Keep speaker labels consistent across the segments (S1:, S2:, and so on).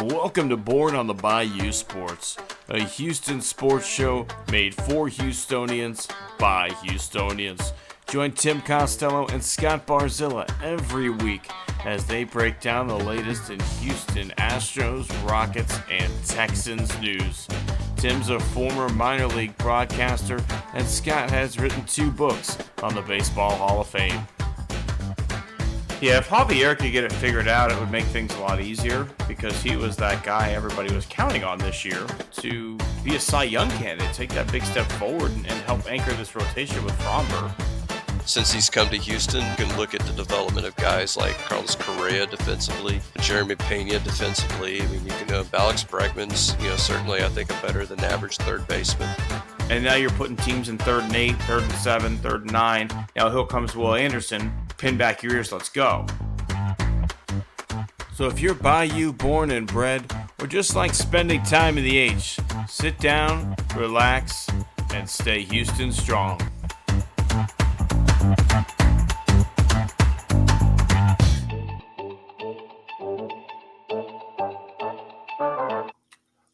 S1: Welcome to Born on the Bayou Sports, a Houston sports show made for Houstonians by Houstonians. Join Tim Costello and Scott Barzilla every week as they break down the latest in Houston Astros, Rockets, and Texans news. Tim's a former minor league broadcaster, and Scott has written 2 books on the Baseball Hall of Fame. Yeah, if Javier could get it figured out, it would make things a lot easier because he was that guy everybody was counting on this year to be a Cy Young candidate, take that big step forward and help anchor this rotation with Fromber.
S2: Since he's come to Houston, you can look at the development of guys like Carlos Correa defensively, Jeremy Pena defensively. I mean, you can Alex Bregman's, certainly I think a better than average third baseman.
S1: And now you're putting teams in 3rd and 8, 3rd and 7, 3rd and 9. Now here comes Will Anderson. Pin back your ears, let's go. So if you're Bayou born and bred, or just like spending time in the H, sit down, relax, and stay Houston strong.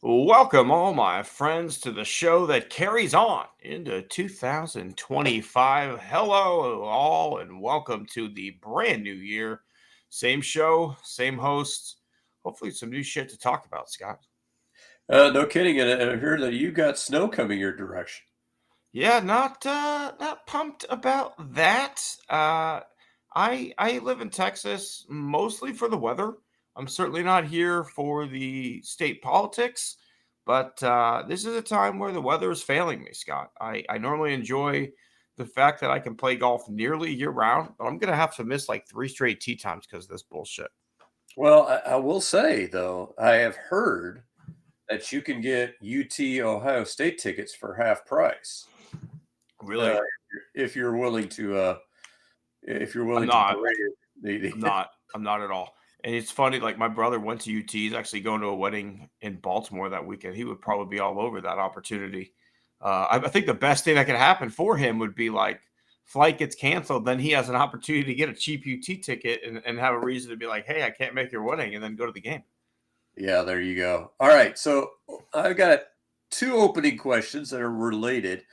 S1: Welcome, all my friends, to the show that carries on into 2025. Hello, all, and welcome to the brand new year. Same show, same hosts. Hopefully, some new shit to talk about, Scott.
S3: No kidding, and I heard that you got snow coming your direction.
S1: Yeah, not pumped about that. I live in Texas mostly for the weather. I'm certainly not here for the state politics, but this is a time where the weather is failing me, Scott. I normally enjoy the fact that I can play golf nearly year-round, but I'm going to have to miss like 3 straight tee times because of this bullshit.
S3: Well, I will say, though, I have heard that you can get UT Ohio State tickets for half price.
S1: Really?
S3: If you're willing to
S1: I'm not at all. And it's funny, like my brother went to UT. He's actually going to a wedding in Baltimore that weekend. He would probably be all over that opportunity. I think the best thing that could happen for him would be like flight gets canceled. Then he has an opportunity to get a cheap UT ticket and have a reason to be like, hey, I can't make your wedding, and then go to the game.
S3: Yeah, there you go. All right. So I've got 2 opening questions that are related.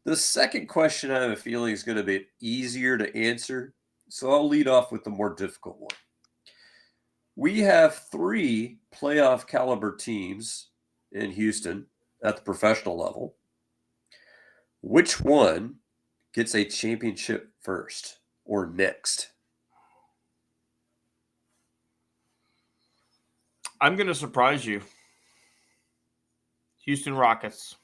S3: The second question I have a feeling is going to be easier to answer. So I'll lead off with the more difficult one. We have 3 playoff caliber teams in Houston at the professional level. Which one gets a championship first or next?
S1: I'm going to surprise you. Houston Rockets.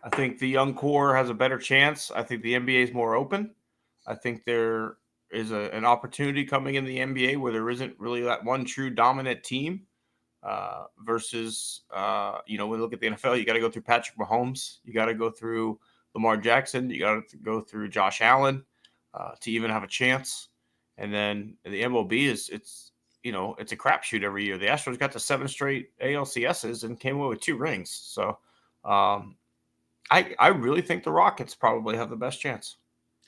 S1: I think the young core has a better chance. I think the NBA is more open. I think there is an opportunity coming in the NBA where there isn't really that one true dominant team versus, when we look at the NFL, you got to go through Patrick Mahomes. You got to go through Lamar Jackson. You got to go through Josh Allen to even have a chance. And then the MLB it's a crapshoot every year. The Astros got to 7 straight ALCSs and came away with 2 rings. So I really think the Rockets probably have the best chance.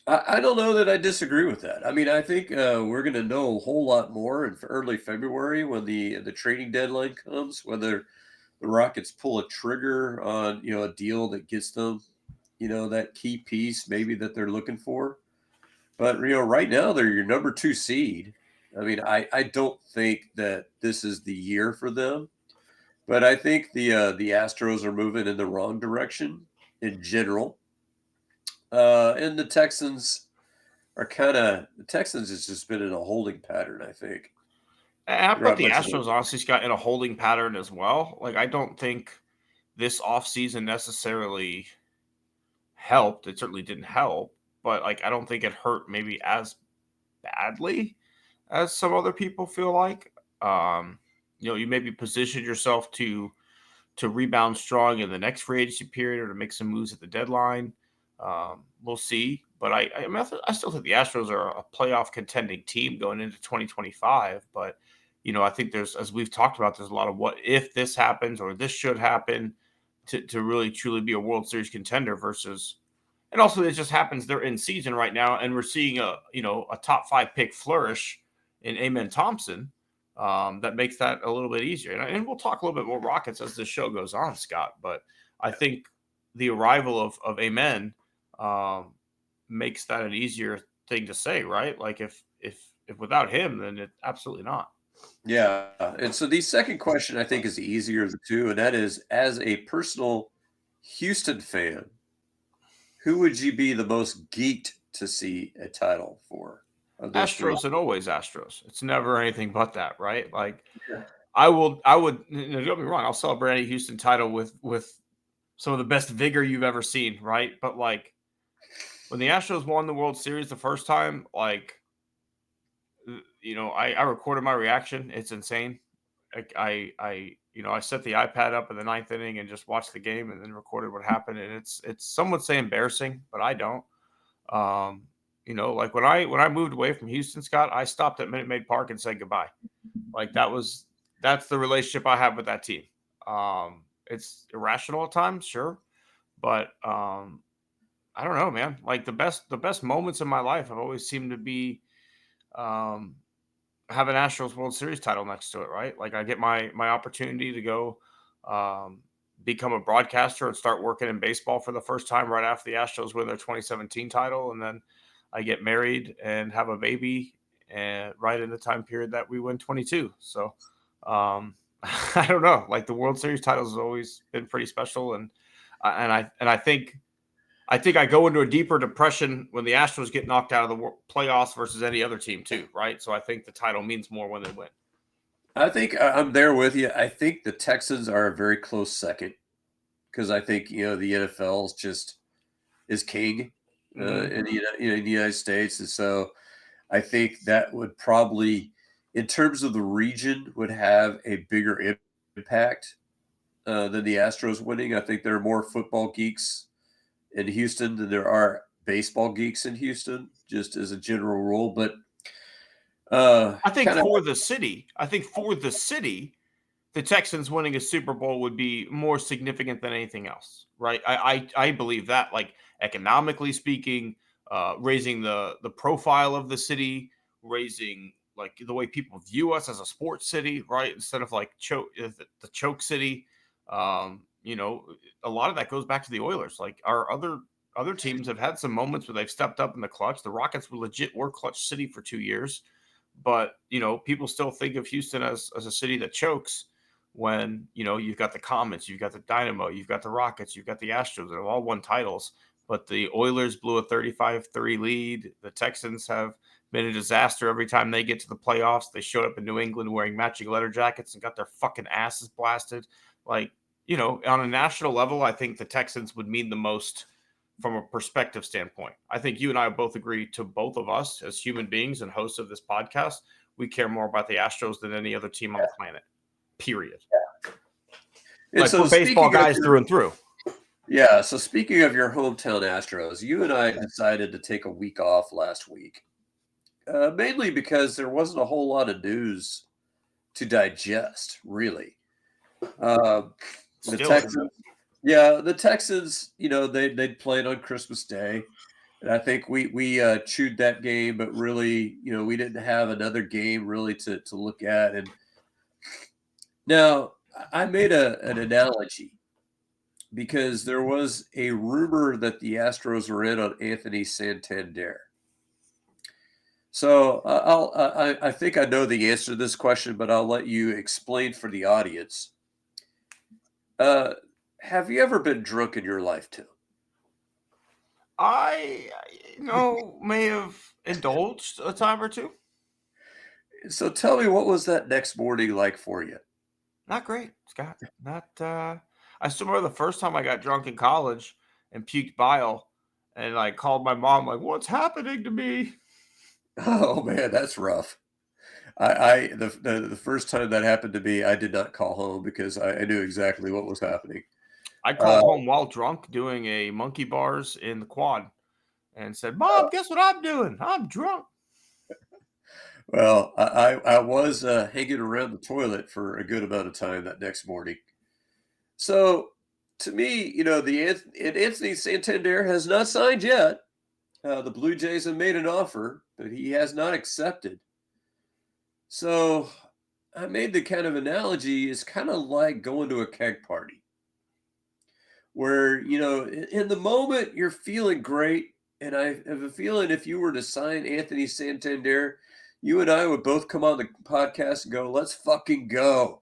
S3: I don't know that I disagree with that. I mean, I think we're going to know a whole lot more in early February when the trading deadline comes, whether the Rockets pull a trigger on, a deal that gets them, that key piece maybe that they're looking for. But, right now they're your number 2 seed. I mean, I don't think that this is the year for them, but I think the Astros are moving in the wrong direction in general. And the Texans has just been in a holding pattern, I think.
S1: I put the Astros honestly, Scott, in a holding pattern as well. Like, I don't think this offseason necessarily helped. It certainly didn't help, but like, I don't think it hurt maybe as badly as some other people feel like. You maybe position yourself to rebound strong in the next free agency period or to make some moves at the deadline. We'll see, but I still think the Astros are a playoff contending team going into 2025. But I think as we've talked about, there's a lot of what if this happens or this should happen to really truly be a World Series contender versus, and also it just happens they're in season right now, and we're seeing a top 5 pick flourish in Amen Thompson. that makes that a little bit easier. And we'll talk a little bit more Rockets as the show goes on, Scott. But I think the arrival of Amen makes that an easier thing to say, right? Like if without him, then it absolutely not.
S3: Yeah. And so the second question I think is the easier of the two, and that is, as a personal Houston fan, who would you be the most geeked to see a title for of those three?
S1: Astros and always Astros. It's never anything but that, right? Like
S3: Yeah.
S1: I would. Don't get me wrong. I'll celebrate any Houston title with some of the best vigor you've ever seen, right? But like when the Astros won the World Series the first time, like I recorded my reaction. It's insane. I set the iPad up in the ninth inning and just watched the game and then recorded what happened. And it's some would say embarrassing, but I don't. Like when I moved away from Houston, Scott, I stopped at Minute Maid Park and said goodbye. Like that's the relationship I have with that team. It's irrational at times, sure, but I don't know, man. Like the best moments in my life have always seemed to be um, have an Astros World Series title next to it, right? Like I get my opportunity to go become a broadcaster and start working in baseball for the first time right after the Astros win their 2017 title, and then I get married and have a baby, and right in the time period that we win 22. So I don't know. Like the World Series titles has always been pretty special, and I think I go into a deeper depression when the Astros get knocked out of the playoffs versus any other team too, right? So I think the title means more when they win.
S3: I think I'm there with you. I think the Texans are a very close second because I think the NFL is king in the United States, and so I think that would probably, in terms of the region, would have a bigger impact than the Astros winning. I think there are more football geeks in Houston than there are baseball geeks in Houston, just as a general rule. But
S1: I think
S3: kind of,
S1: for the city, the Texans winning a Super Bowl would be more significant than anything else, right? I believe that, like economically speaking, raising the profile of the city, raising like the way people view us as a sports city, right? Instead of like the choke city. A lot of that goes back to the Oilers. Like our other teams have had some moments where they've stepped up in the clutch. The Rockets were clutch city for 2 years, but people still think of Houston as a city that chokes when you've got the Comets, you've got the Dynamo, you've got the Rockets, you've got the Astros that have all won titles, but the Oilers blew a 35-3 lead. The Texans have been a disaster every time they get to the playoffs. They showed up in New England wearing matching leather jackets and got their fucking asses blasted. Like, on a national level, I think the Texans would mean the most from a perspective standpoint. I think you and I both agree, to both of us as human beings and hosts of this podcast, we care more about the Astros than any other team on the planet. Period.
S3: and
S1: Like
S3: so
S1: we're baseball guys through and through.
S3: Yeah. So speaking of your hometown Astros, you and I decided to take a week off last week, mainly because there wasn't a whole lot of news to digest, really. The Texans, the Texans, they played on Christmas Day, and I think we chewed that game, but really, we didn't have another game really to look at. And now I made an analogy because there was a rumor that the Astros were in on Anthony Santander. So I think I know the answer to this question, but I'll let you explain for the audience. Have you ever been drunk in your life, Tim?
S1: I may have indulged a time or two.
S3: So tell me, what was that next morning like for you?
S1: Not great, Scott. Not. I still remember the first time I got drunk in college and puked bile, and I called my mom like, "What's happening to me?"
S3: Oh man, that's rough. The first time that happened to me, I did not call home because I knew exactly what was happening.
S1: I called home while drunk doing a monkey bars in the quad and said, "Mom, guess what I'm doing? I'm drunk."
S3: Well, I was hanging around the toilet for a good amount of time that next morning. So to me, Anthony Santander has not signed yet. The Blue Jays have made an offer, but he has not accepted. So I made the kind of analogy is kind of like going to a keg party where, in the moment you're feeling great. And I have a feeling if you were to sign Anthony Santander, you and I would both come on the podcast and go, let's fucking go.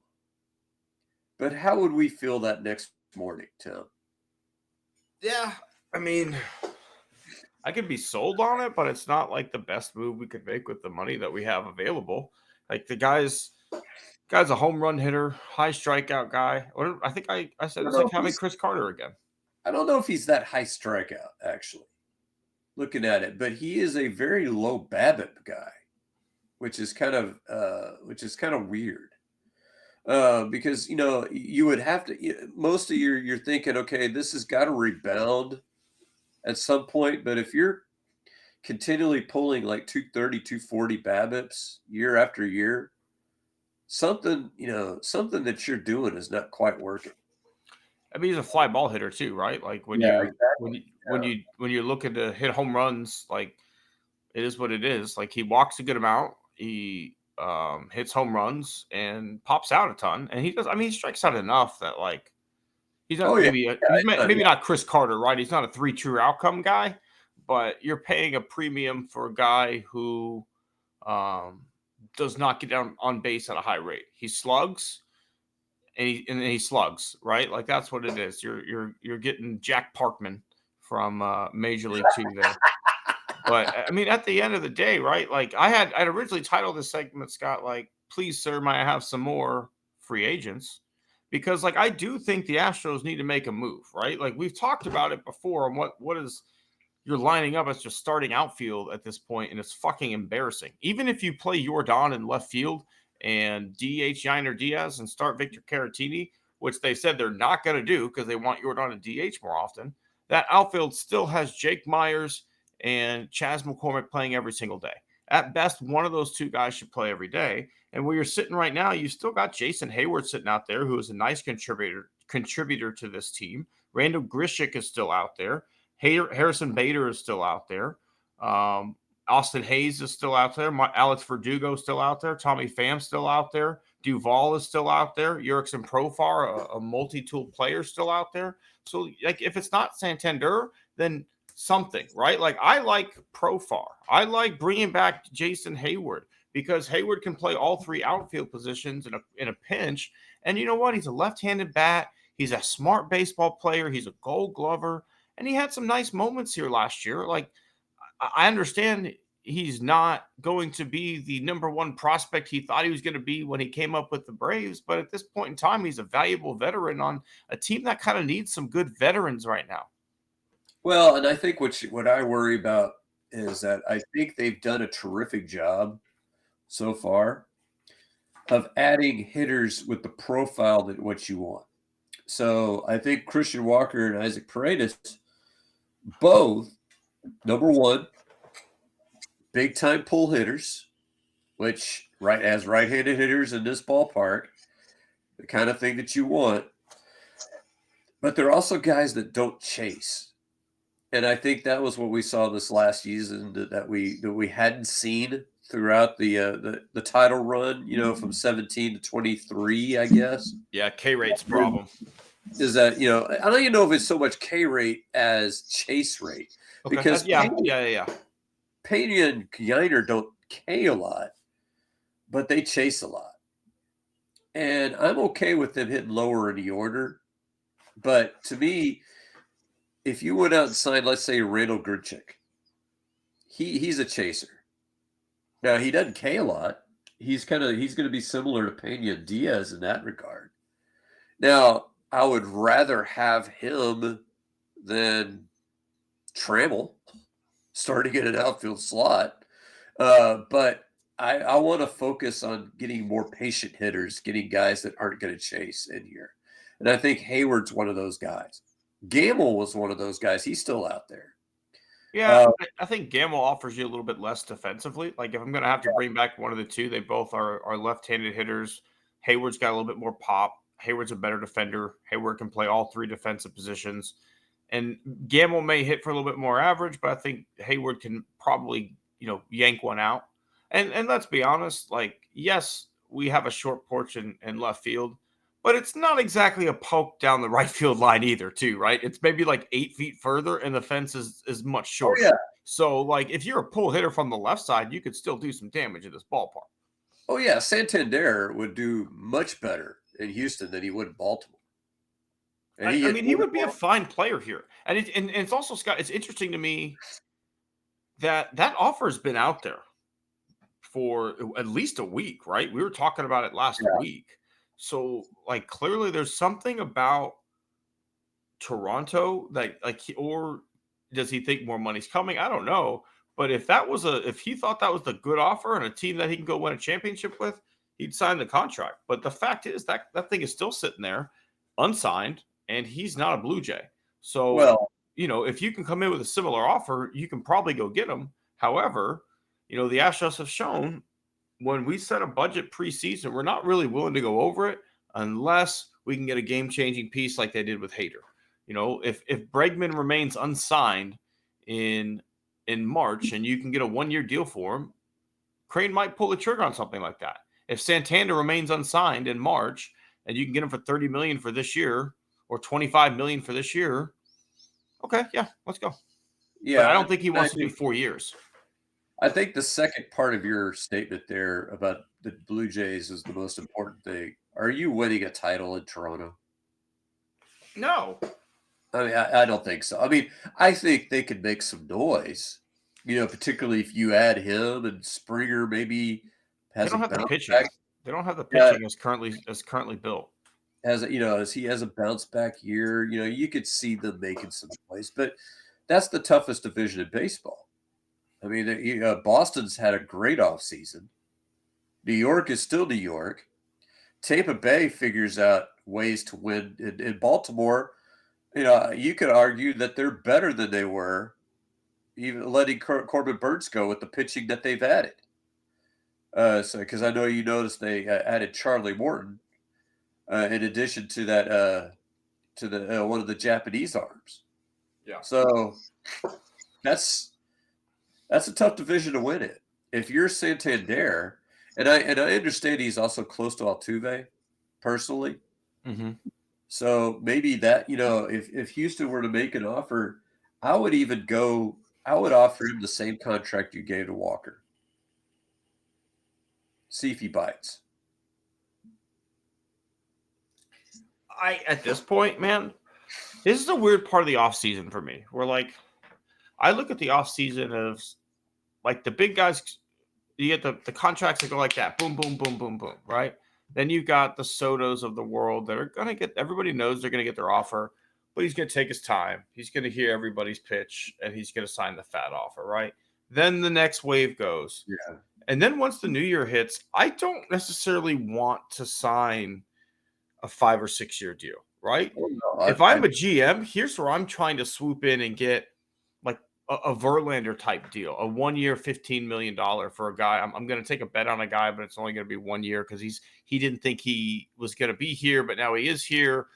S3: But how would we feel that next morning, Tim?
S1: Yeah, I mean, I could be sold on it, but it's not like the best move we could make with the money that we have available. Like the guy's a home run hitter, high strikeout guy. Or I think I said it's like having Chris Carter again.
S3: I don't know if he's that high strikeout, actually, looking at it, but he is a very low BABIP guy, which is kind of weird. Because you would have to most of you're thinking, okay, this has got to rebound at some point, but if you're continually pulling like 230, 240 BABIPs year after year, something that you're doing is not quite working.
S1: I mean, he's a fly ball hitter too, right? Like when you're looking to hit home runs, like it is what it is. Like he walks a good amount, he hits home runs and pops out a ton, and he does. I mean, he strikes out enough that like he's not maybe not Chris Carter, right? He's not a 3 true outcome guy, but you're paying a premium for a guy who does not get down on base at a high rate. He slugs. And he slugs, right? Like that's what it is. You're getting Jack Parkman from Major League 2 there. But I mean, at the end of the day, right? Like I'd originally titled this segment, Scott, like, please, sir, may I have some more free agents? Because like I do think the Astros need to make a move, right? Like we've talked about it before on what is you're lining up as just starting outfield at this point, and it's fucking embarrassing. Even if you play Jordan in left field and DH Yiner Diaz and start Victor Caratini, which they said they're not going to do because they want Jordan to DH more often, that outfield still has Jake Myers and Chas McCormick playing every single day. At best, one of those two guys should play every day. And where you're sitting right now, you still got Jason Hayward sitting out there, who is a nice contributor to this team. Randall Grichuk is still out there. Harrison Bader is still out there. Austin Hayes is still out there. Alex Verdugo is still out there. Tommy Pham's still out there. Duvall is still out there. Jurickson Profar, a multi-tool player, still out there. So, like, if it's not Santander, then something, right? Like, I like Profar. I like bringing back Jason Hayward because Hayward can play all three outfield positions in a pinch. And you know what? He's a left-handed bat. He's a smart baseball player. He's a Gold Glover. And he had some nice moments here last year. Like, I understand he's not going to be the number one prospect he thought he was going to be when he came up with the Braves. But at this point in time, he's a valuable veteran on a team that kind of needs some good veterans right now.
S3: Well, and I think what I worry about is that I think they've done a terrific job so far of adding hitters with the profile that what you want. So I think Christian Walker and Isaac Paredes both, number one, big time pull hitters, which as right-handed hitters in this ballpark, the kind of thing that you want. But they're also guys that don't chase. And I think that was what we saw this last season that we hadn't seen throughout the title run, from 17 to 23, I guess.
S1: Yeah, K rate's problem.
S3: Is that, I don't even know if it's so much K rate as chase rate.
S1: Okay.
S3: Because
S1: Pena
S3: and Yiner don't K a lot, but they chase a lot. And I'm okay with them hitting lower in the order. But to me, if you went out and signed, let's say, Randall Grichuk, he's a chaser. Now, he doesn't K a lot. He's going to be similar to Pena and Diaz in that regard. Now, I would rather have him than Trammell starting in an outfield slot. But I want to focus on getting more patient hitters, getting guys that aren't going to chase in here. And I think Hayward's one of those guys. Gamble was one of those guys. He's still out there.
S1: Yeah, I think Gamble offers you a little bit less defensively. Like if I'm going to have to bring back one of the two, they both are left-handed hitters. Hayward's got a little bit more pop. Hayward's a better defender. Hayward can play all three defensive positions. And Gamble may hit for a little bit more average, but I think Hayward can probably, yank one out. And let's be honest, like, yes, we have a short porch in left field, but it's not exactly a poke down the right field line either, too, right? It's maybe like 8 feet further, and the fence is much
S3: Oh
S1: shorter.
S3: yeah.
S1: So, like, if you're a pull hitter from the left side, you could still do some damage in this ballpark.
S3: Oh yeah. Santander would do much better in Houston than he would in Baltimore. And he
S1: I
S3: hit
S1: mean, he
S3: more.
S1: would be a fine player here, and it's also, Scott. It's interesting to me that offer's been out there for at least a week, right? We were talking about it last
S3: Yeah.
S1: week. So, like, clearly there's something about Toronto that, like, or does he think more money's coming? I don't know. But if he thought that was a good offer and a team that he can go win a championship with, he'd sign the contract. But the fact is that thing is still sitting there unsigned, and he's not a Blue Jay. So,
S3: Well,
S1: if you can come in with a similar offer, you can probably go get him. However, the Astros have shown when we set a budget preseason, we're not really willing to go over it unless we can get a game-changing piece like they did with Hader. If Bregman remains unsigned in March and you can get a 1-year deal for him, Crane might pull the trigger on something like that. If Santander remains unsigned in March and you can get him for $30 million for this year or $25 million for this year, okay, yeah, let's go. But I
S3: yeah.
S1: don't think he wants to do 4 years.
S3: I think the second part of your statement there about the Blue Jays is the most important thing. Are you winning a title in Toronto?
S1: No.
S3: I mean, I don't think so. I mean, I think they could make some noise, particularly if you add him and Springer maybe
S1: They
S3: has a
S1: don't have the
S3: bounce
S1: pitching.
S3: back.
S1: They don't have the
S3: Yeah,
S1: pitching as currently built.
S3: as he has a bounce back year, you could see them making some noise. But that's the toughest division in baseball. I mean, Boston's had a great offseason. New York is still New York. Tampa Bay figures out ways to win. In Baltimore, you could argue that they're better than they were, even letting Corbin Burns go with the pitching that they've added. So because I know you noticed they added Charlie Morton in addition to that to the one of the Japanese arms.
S1: Yeah.
S3: So that's a tough division to win in. If you're Santander, and I understand he's also close to Altuve personally.
S1: Mm-hmm.
S3: So maybe that, if Houston were to make an offer, I would offer him the same contract you gave to Walker. See if he bites.
S1: At this point, man, this is a weird part of the offseason for me. Where, like, I look at the offseason of, like, the big guys, you get the contracts that go like that. Boom, boom, boom, boom, boom, right? Then you've got the Sotos of the world that are going to get – everybody knows they're going to get their offer, but he's going to take his time. He's going to hear everybody's pitch, and he's going to sign the fat offer, right? Then the next wave goes.
S3: Yeah.
S1: And then once the new year hits, I don't necessarily want to sign a 5 or 6 year deal, right?
S3: Well, no,
S1: If I'm a GM, here's where I'm trying to swoop in and get like a Verlander type deal, a 1 year, $15 million for a guy. I'm going to take a bet on a guy, but it's only going to be 1 year because he didn't think he was going to be here, but now he is here.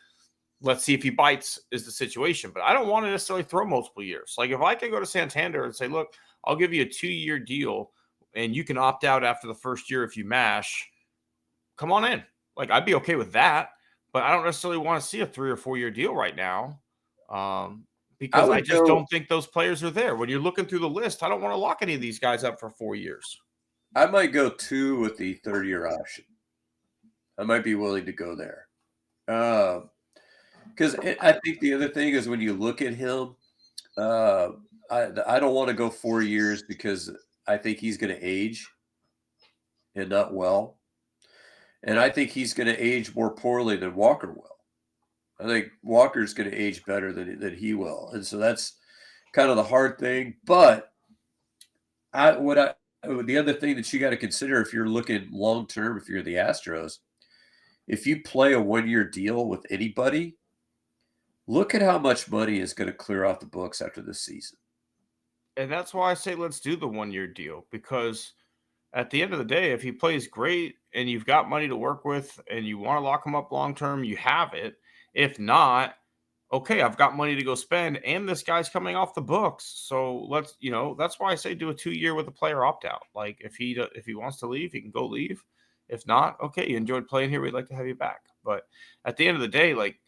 S1: Let's see if he bites is the situation. But I don't want to necessarily throw multiple years. Like if I could go to Santander and say, look, I'll give you a 2-year deal and you can opt out after the first year if you mash, come on in. Like I'd be okay with that, but I don't necessarily want to see a 3 or 4 year deal right now. Because I just don't think those players are there. When you're looking through the list, I don't want to lock any of these guys up for 4 years.
S3: I might go 2 with the 30-year option. I might be willing to go there. Because I think the other thing is when you look at him, I don't want to go 4 years because I think he's going to age and not well. And I think he's going to age more poorly than Walker will. I think Walker's going to age better than he will. And so that's kind of the hard thing. But the other thing that you got to consider if you're looking long term, if you're the Astros, if you play a 1 year deal with anybody, look at how much money is going to clear off the books after this season.
S1: And that's why I say let's do the 1 year deal, because at the end of the day, if he plays great and you've got money to work with and you want to lock him up long term, you have it. If not, okay, I've got money to go spend and this guy's coming off the books. So let's, that's why I say do a 2 year with a player opt out. Like if he wants to leave, he can go leave. If not, okay, you enjoyed playing here. We'd like to have you back. But at the end of the day, like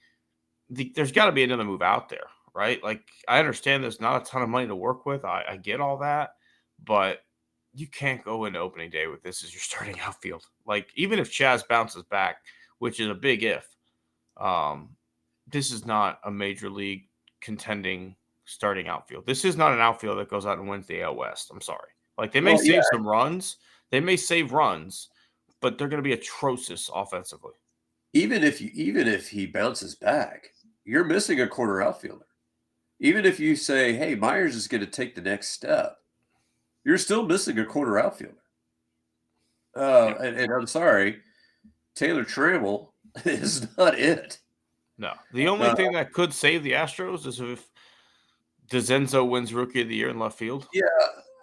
S1: there's got to be another move out there, right? Like I understand there's not a ton of money to work with. I get all that, but you can't go into opening day with this as your starting outfield. Like even if Chaz bounces back, which is a big if, this is not a major league contending starting outfield. This is not an outfield that goes out and wins the AL West. I'm sorry. Like they may save some runs, they may save runs, but they're going to be atrocious offensively.
S3: Even if he bounces back, you're missing a corner outfielder. Even if you say, "Hey, Myers is going to take the next step," you're still missing a corner outfielder. And I'm sorry, Taylor Trammell is not it.
S1: No, the only thing that could save the Astros is if DeZenzo wins Rookie of the Year in left field.
S3: Yeah,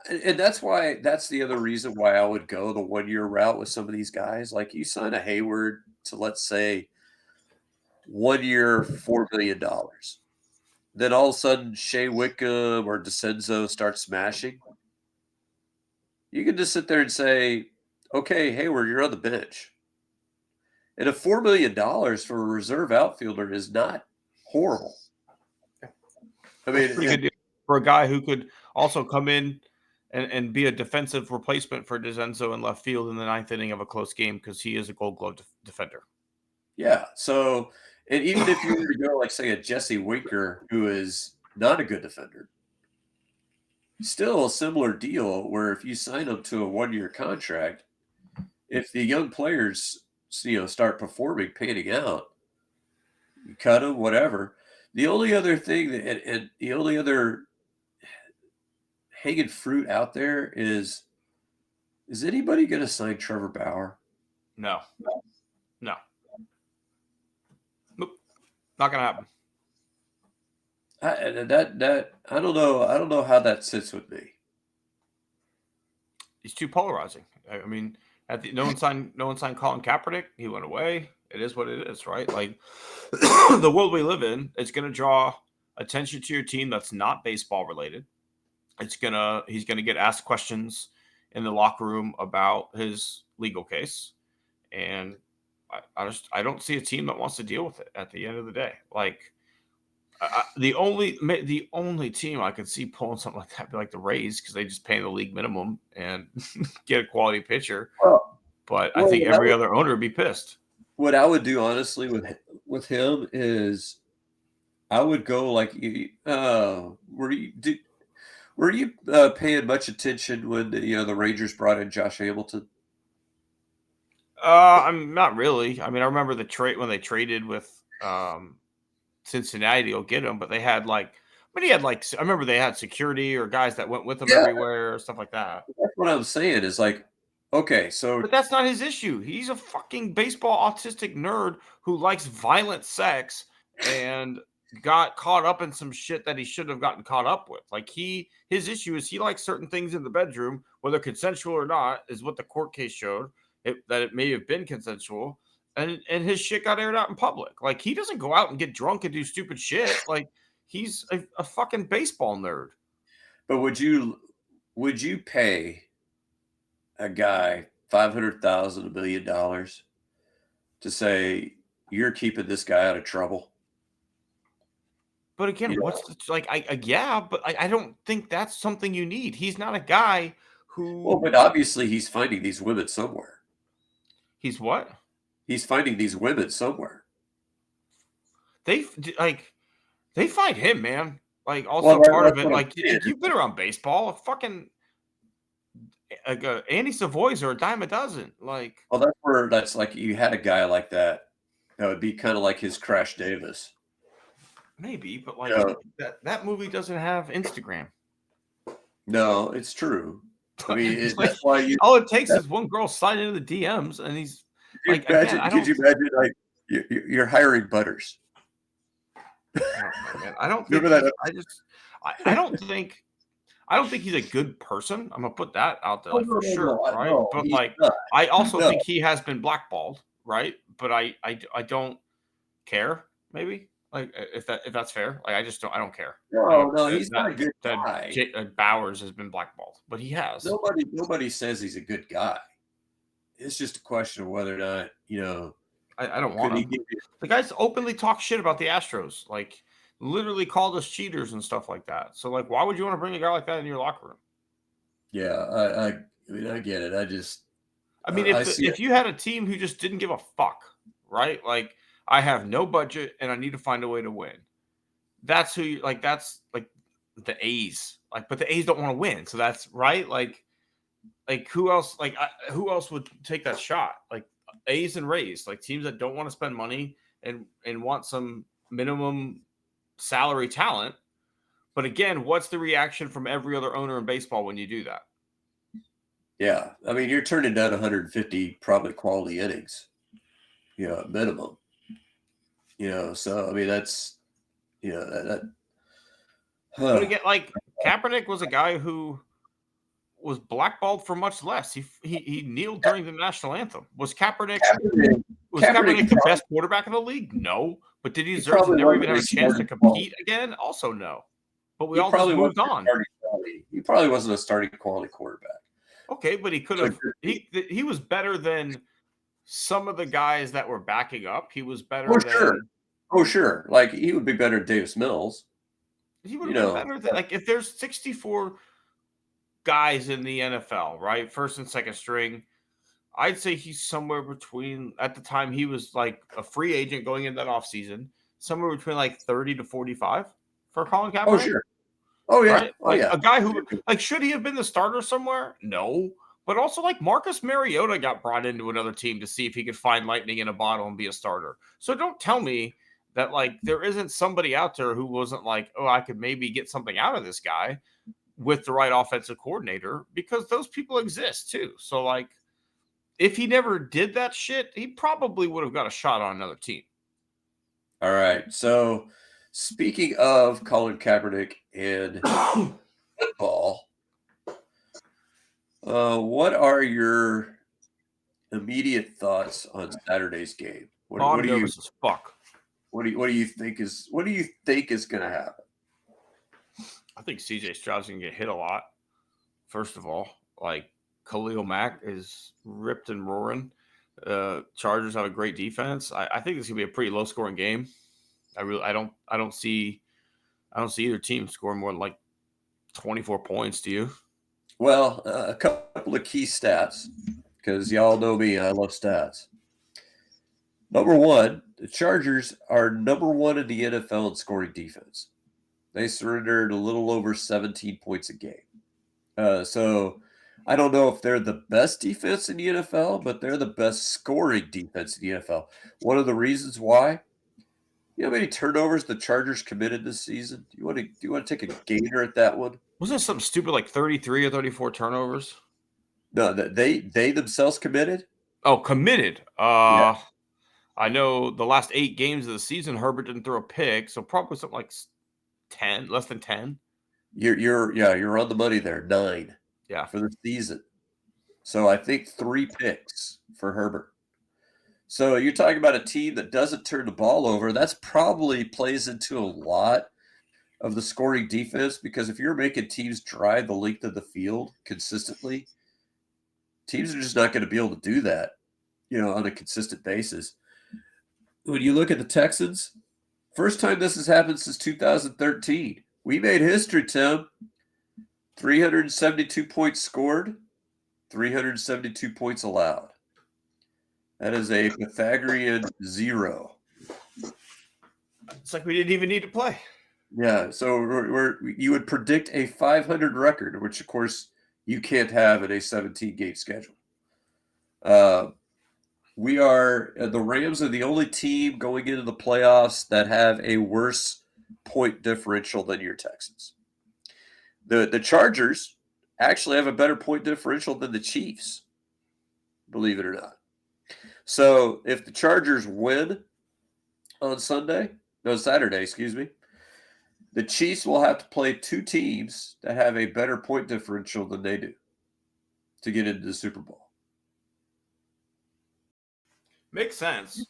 S3: and that's the other reason why I would go the 1-year route with some of these guys. Like you sign a Hayward to, let's say, 1 year, $4 million. Then all of a sudden Shea Wickham or DeCenzo start smashing. You can just sit there and say, okay, Hayward, you're on the bench. And $4 million for a reserve outfielder is not horrible. I mean,
S1: pretty good deal for a guy who could also come in and be a defensive replacement for DeZenzo in left field in the 9th inning of a close game because he is a Gold Glove defender.
S3: Yeah. So, and even if you were to go like, say, a Jesse Winker, who is not a good defender, still a similar deal where if you sign him to a 1-year contract, if the young players, start performing, panning out, you cut them, whatever. The only other thing and the only other hanging fruit out there is anybody going to sign Trevor Bauer?
S1: No. Nope. Not going to happen.
S3: I don't know. I don't know how that sits with me.
S1: He's too polarizing. I mean, no one signed Colin Kaepernick. He went away. It is what it is, right? Like the world we live in, it's going to draw attention to your team that's not baseball related. He's gonna get asked questions in the locker room about his legal case, and I don't see a team that wants to deal with it at the end of the day. Like the only team I could see pulling something like that would be like the Rays because they just pay the league minimum and get a quality pitcher. But I think every other owner would be pissed.
S3: What I would do honestly with him is I would go like, were you paying much attention when the Rangers brought in Josh Hamilton?
S1: I'm not really. I mean, I remember the trade when they traded with Cincinnati to go get him, but they had I remember they had security or guys that went with them everywhere or stuff like that.
S3: That's what I'm saying is like, okay, so.
S1: But that's not his issue. He's a fucking baseball autistic nerd who likes violent sex and got caught up in some shit that he shouldn't have gotten caught up with. Like his issue is he likes certain things in the bedroom, whether consensual or not, is what the court case showed. That it may have been consensual, and his shit got aired out in public. Like he doesn't go out and get drunk and do stupid shit. Like he's a fucking baseball nerd.
S3: But would you pay a guy $500,000, $1 million to say you're keeping this guy out of trouble?
S1: But again, I don't think that's something you need. He's not a guy who.
S3: Well, but obviously he's finding these women somewhere.
S1: He's what?
S3: He's finding these women somewhere.
S1: They find him, man. Like also part of it. Like you've been around baseball, fucking. Andy Savoy's are a dime a dozen. Like,
S3: well, that's like you had a guy like that would be kind of like his Crash Davis.
S1: Maybe, but that movie doesn't have Instagram.
S3: No, it's true. I mean, that's why
S1: all it takes is one girl sliding into the DMs, and he's like,
S3: could you imagine like you're hiring Butters?
S1: I don't think. I don't think. I don't think he's a good person. I'm gonna put that out there for sure, right?
S3: No,
S1: but I also think he has been blackballed, right? But I don't care. Maybe if that's fair. Like I don't care.
S3: No, he's not a good guy.
S1: Bowers has been blackballed, but he has.
S3: Nobody says he's a good guy. it's just a question of whether or not,
S1: I don't want him. The guys openly talk shit about the Astros, like literally called us cheaters and stuff like that. So, like, why would you want to bring a guy like that in your locker room?
S3: Yeah, I mean, I get it.
S1: I mean, if you had a team who just didn't give a fuck, right? Like, I have no budget and I need to find a way to win. That's who you like. That's like the A's. Like, but the A's don't want to win, so that's right. Like who else? Who else would take that shot? Like A's and Rays, like teams that don't want to spend money and want some minimum salary talent. But again, what's the reaction from every other owner in baseball when you do that?
S3: Yeah, I mean, you're turning down 150 probably quality innings, at minimum. So I mean, that's that.
S1: But again, like Kaepernick was a guy who was blackballed for much less. He kneeled during the national anthem. Was Kaepernick the best quarterback in the league? No. But did he deserve to never even have a chance to compete again? Also no. But we all just moved on.
S3: He probably wasn't a starting quality quarterback.
S1: Okay, but he could have. He was better than some of the guys that were backing up. He was better than.
S3: Sure. Oh, sure. Like, he would be better than Davis Mills.
S1: He would have been better than, like, if there's 64 guys in the NFL, right? First and second string, I'd say he's somewhere between, at the time he was like a free agent going in that offseason, somewhere between like 30 to 45 for Colin Kaepernick.
S3: Oh, sure. Oh, yeah.
S1: Right? Like a guy who, like, should he have been the starter somewhere? No. But also, like, Marcus Mariota got brought into another team to see if he could find lightning in a bottle and be a starter. So don't tell me that, like, there isn't somebody out there who wasn't like, oh, I could maybe get something out of this guy with the right offensive coordinator, because those people exist too. So, like, if he never did that shit, he probably would have got a shot on another team.
S3: All right. So, speaking of Colin Kaepernick and football, what are your immediate thoughts on Saturday's game?
S1: What do you as fuck?
S3: What do you think is going to happen?
S1: I think CJ Stroud's going to get hit a lot. First of all, like, Khalil Mack is ripped and roaring. Chargers have a great defense. I think this is going to be a pretty low scoring game. I don't see either team scoring more than like 24 points. Do you?
S3: Well, a couple of key stats, because y'all know me, I love stats. Number one, the Chargers are number one in the NFL in scoring defense. They surrendered a little over 17 points a game. So I don't know if they're the best defense in the NFL, but they're the best scoring defense in the NFL. One of the reasons why, you know how many turnovers the Chargers committed this season? Do you want to take a gainer at that one?
S1: Wasn't it something stupid like 33 or 34 turnovers?
S3: No, they themselves committed.
S1: Oh, committed. Yeah. I know the last 8 games of the season, Herbert didn't throw a pick, so probably something like 10, less than 10.
S3: You're on the money there. 9.
S1: Yeah,
S3: for the season. So I think 3 picks for Herbert. So you're talking about a team that doesn't turn the ball over. That's probably plays into a lot of the scoring defense, because if you're making teams drive the length of the field consistently, teams are just not going to be able to do that, on a consistent basis. When you look at the Texans, first time this has happened since 2013. We made history, Tim. 372 points scored, 372 points allowed. That is a Pythagorean 0.
S1: It's like we didn't even need to play.
S3: Yeah, so you would predict a 500 record, which, of course, you can't have in a 17-game schedule. The Rams are the only team going into the playoffs that have a worse point differential than your Texans. The Chargers actually have a better point differential than the Chiefs, believe it or not. So if the Chargers win on Saturday, the Chiefs will have to play 2 teams that have a better point differential than they do to get into the Super Bowl.
S1: Makes sense.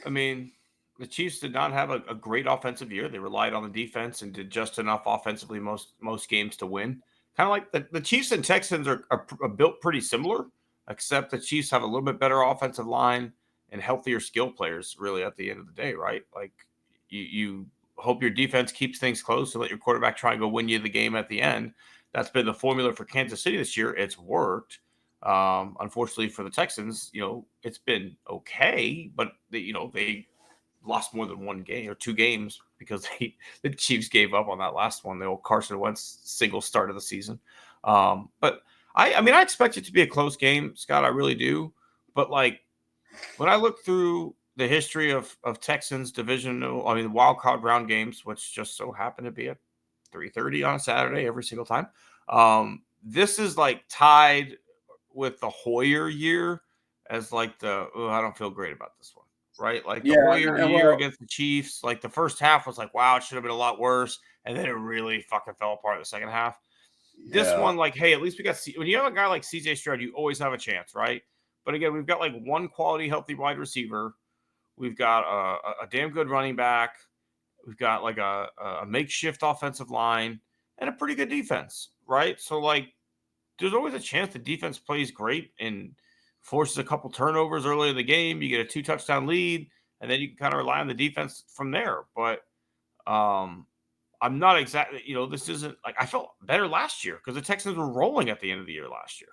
S1: I mean, the Chiefs did not have a great offensive year. They relied on the defense and did just enough offensively most games to win. Kind of like the Chiefs and Texans are built pretty similar. except the Chiefs have a little bit better offensive line and healthier skill players, really, at the end of the day, right? Like, you hope your defense keeps things close to let your quarterback try and go win you the game at the end. That's been the formula for Kansas City this year. It's worked. Unfortunately for the Texans, it's been okay, but they lost more than one game or two games because the Chiefs gave up on that last one. The old Carson Wentz single start of the season. But I mean, I expect it to be a close game, Scott. I really do. But like when I look through the history of Texans wild card round games, which just so happen to be at 3:30 on a Saturday every single time. This is like tied with the Hoyer year as like I don't feel great about this one, right? Like the Hoyer year against the Chiefs, like the first half was like, wow, it should have been a lot worse. And then it really fucking fell apart in the second half. This one, like, hey, at least we got when you have a guy like CJ Stroud, you always have a chance, right? But again, we've got like one quality, healthy wide receiver. We've got a damn good running back. We've got like a makeshift offensive line and a pretty good defense, right? So like, there's always a chance the defense plays great and forces a couple turnovers early in the game. You get a 2-touchdown lead, and then you can kind of rely on the defense from there. But I'm not exactly, this isn't like I felt better last year because the Texans were rolling at the end of the year last year.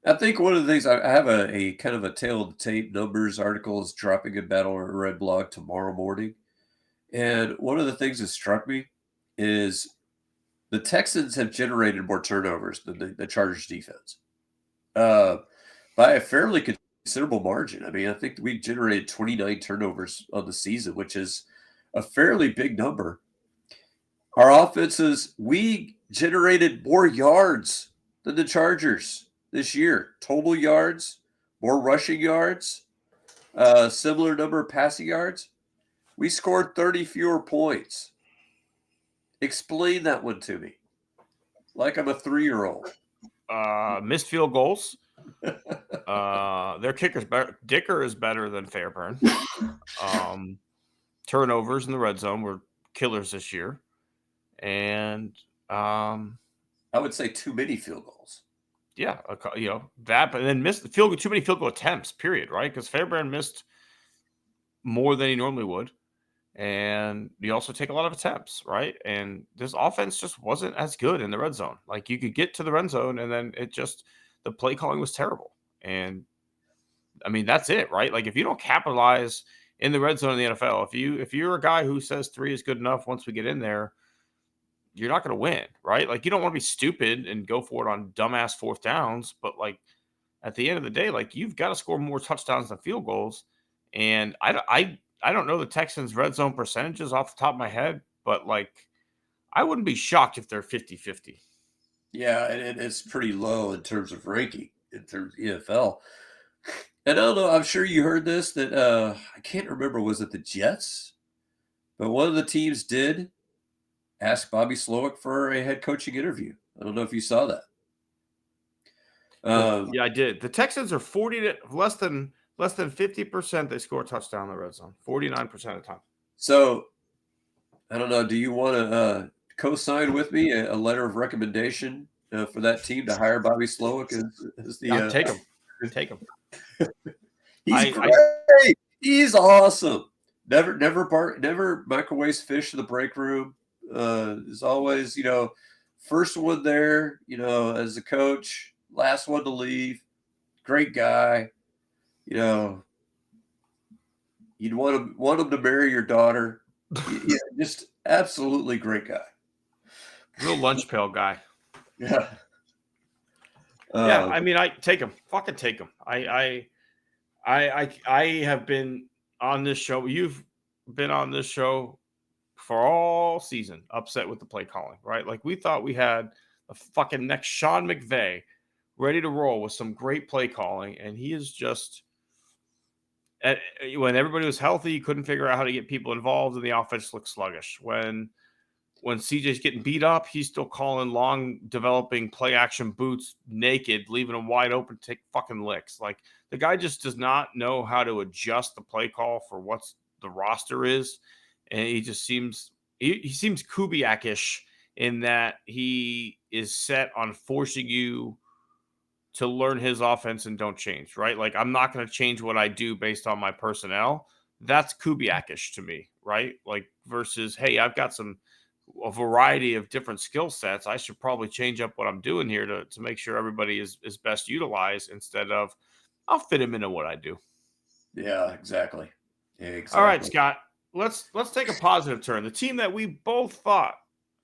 S3: I think one of the things I have a kind of a tail of the tape numbers article is dropping in Battle Red Blog tomorrow morning. And one of the things that struck me is the Texans have generated more turnovers than the Chargers defense by a fairly considerable margin. I mean, I think we generated 29 turnovers on the season, which is a fairly big number. Our offenses, we generated more yards than the Chargers this year. Total yards, more rushing yards, similar number of passing yards. We scored 30 fewer points. Explain that one to me. Like I'm a 3-year-old.
S1: Missed field goals. Their kicker's better. Dicker is better than Fairburn. Turnovers in the red zone were killers this year. And
S3: I would say too many field goals.
S1: Yeah, that, but then missed too many field goal attempts, period, right? Because Fairbairn missed more than he normally would. And you also take a lot of attempts, right? And this offense just wasn't as good in the red zone. Like you could get to the red zone and then the play calling was terrible. And I mean, that's it, right? Like if you don't capitalize in the red zone in the NFL, if you're a guy who says 3 is good enough once we get in there, you're not going to win, right? Like you don't want to be stupid and go for it on dumbass fourth downs, but like at the end of the day, like you've got to score more touchdowns than field goals. And I don't know the Texans red zone percentages off the top of my head, but like I wouldn't be shocked if they're 50-50.
S3: Yeah, and it's pretty low in terms of ranking in terms of NFL. And I don't know, I'm sure you heard this that I can't remember, was it the Jets? But one of the teams did ask Bobby Slowick for a head coaching interview. I don't know if you saw that.
S1: Yeah, I did. The Texans are 40 to less than 50%. They score a touchdown in the red zone, 49% of the time.
S3: So I don't know. Do you want to co-sign with me a letter of recommendation for that team to hire Bobby Slowick as the?
S1: Take him. Take him.
S3: He's great. He's awesome. Never microwaves fish in the break room. Is always, first one there, as a coach, last one to leave. Great guy. You'd want him to marry your daughter. Yeah, just absolutely great guy.
S1: Real lunch pail guy.
S3: Yeah.
S1: Yeah, I mean, I take him. Fucking take him. I have been on this show. You've been on this show for all season, upset with the play calling, right? Like we thought we had a fucking next Sean McVay ready to roll with some great play calling, and he is just when everybody was healthy, he couldn't figure out how to get people involved, and the offense looked sluggish. When CJ's getting beat up, he's still calling long, developing play action boots naked, leaving him wide open to take fucking licks. Like the guy just does not know how to adjust the play call for what's the roster is. And he just seems Kubiak-ish in that he is set on forcing you to learn his offense and don't change, right? Like I'm not going to change what I do based on my personnel. That's Kubiak-ish to me, right? Like versus, hey, I've got a variety of different skill sets. I should probably change up what I'm doing here to make sure everybody is best utilized instead of I'll fit him into what I do.
S3: Yeah, exactly.
S1: All right,
S3: Exactly.
S1: Scott. Let's take a positive turn. The team that we both thought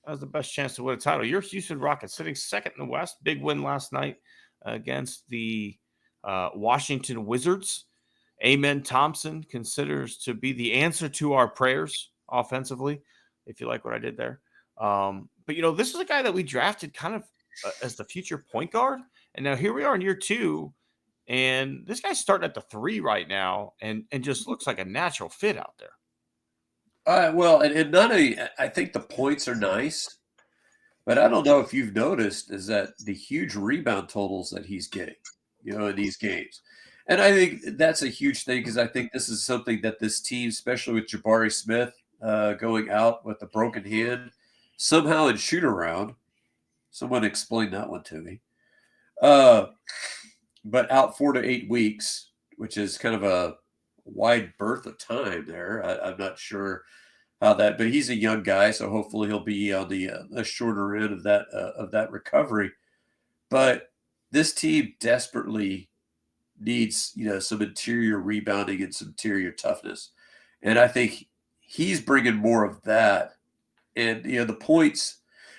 S1: has the best chance to win a title. Your Houston Rockets sitting second in the West. Big win last night against the Washington Wizards. Amen Thompson considers to be the answer to our prayers offensively, if you like what I did there. But, this is a guy that we drafted kind of as the future point guard. And now here we are in year two. And this guy's starting at the 3 right now and just looks like a natural fit out there.
S3: Well, and not only, I think the points are nice, but I don't know if you've noticed is that the huge rebound totals that he's getting, in these games. And I think that's a huge thing because I think this is something that this team, especially with Jabari Smith going out with a broken hand, somehow in shoot around. Someone explained that one to me. But out 4 to 8 weeks, which is kind of a wide berth of time there. I'm not sure how that, but he's a young guy, so hopefully he'll be on the shorter end of that recovery. But this team desperately needs some interior rebounding and some interior toughness, and I think he's bringing more of that. And the points.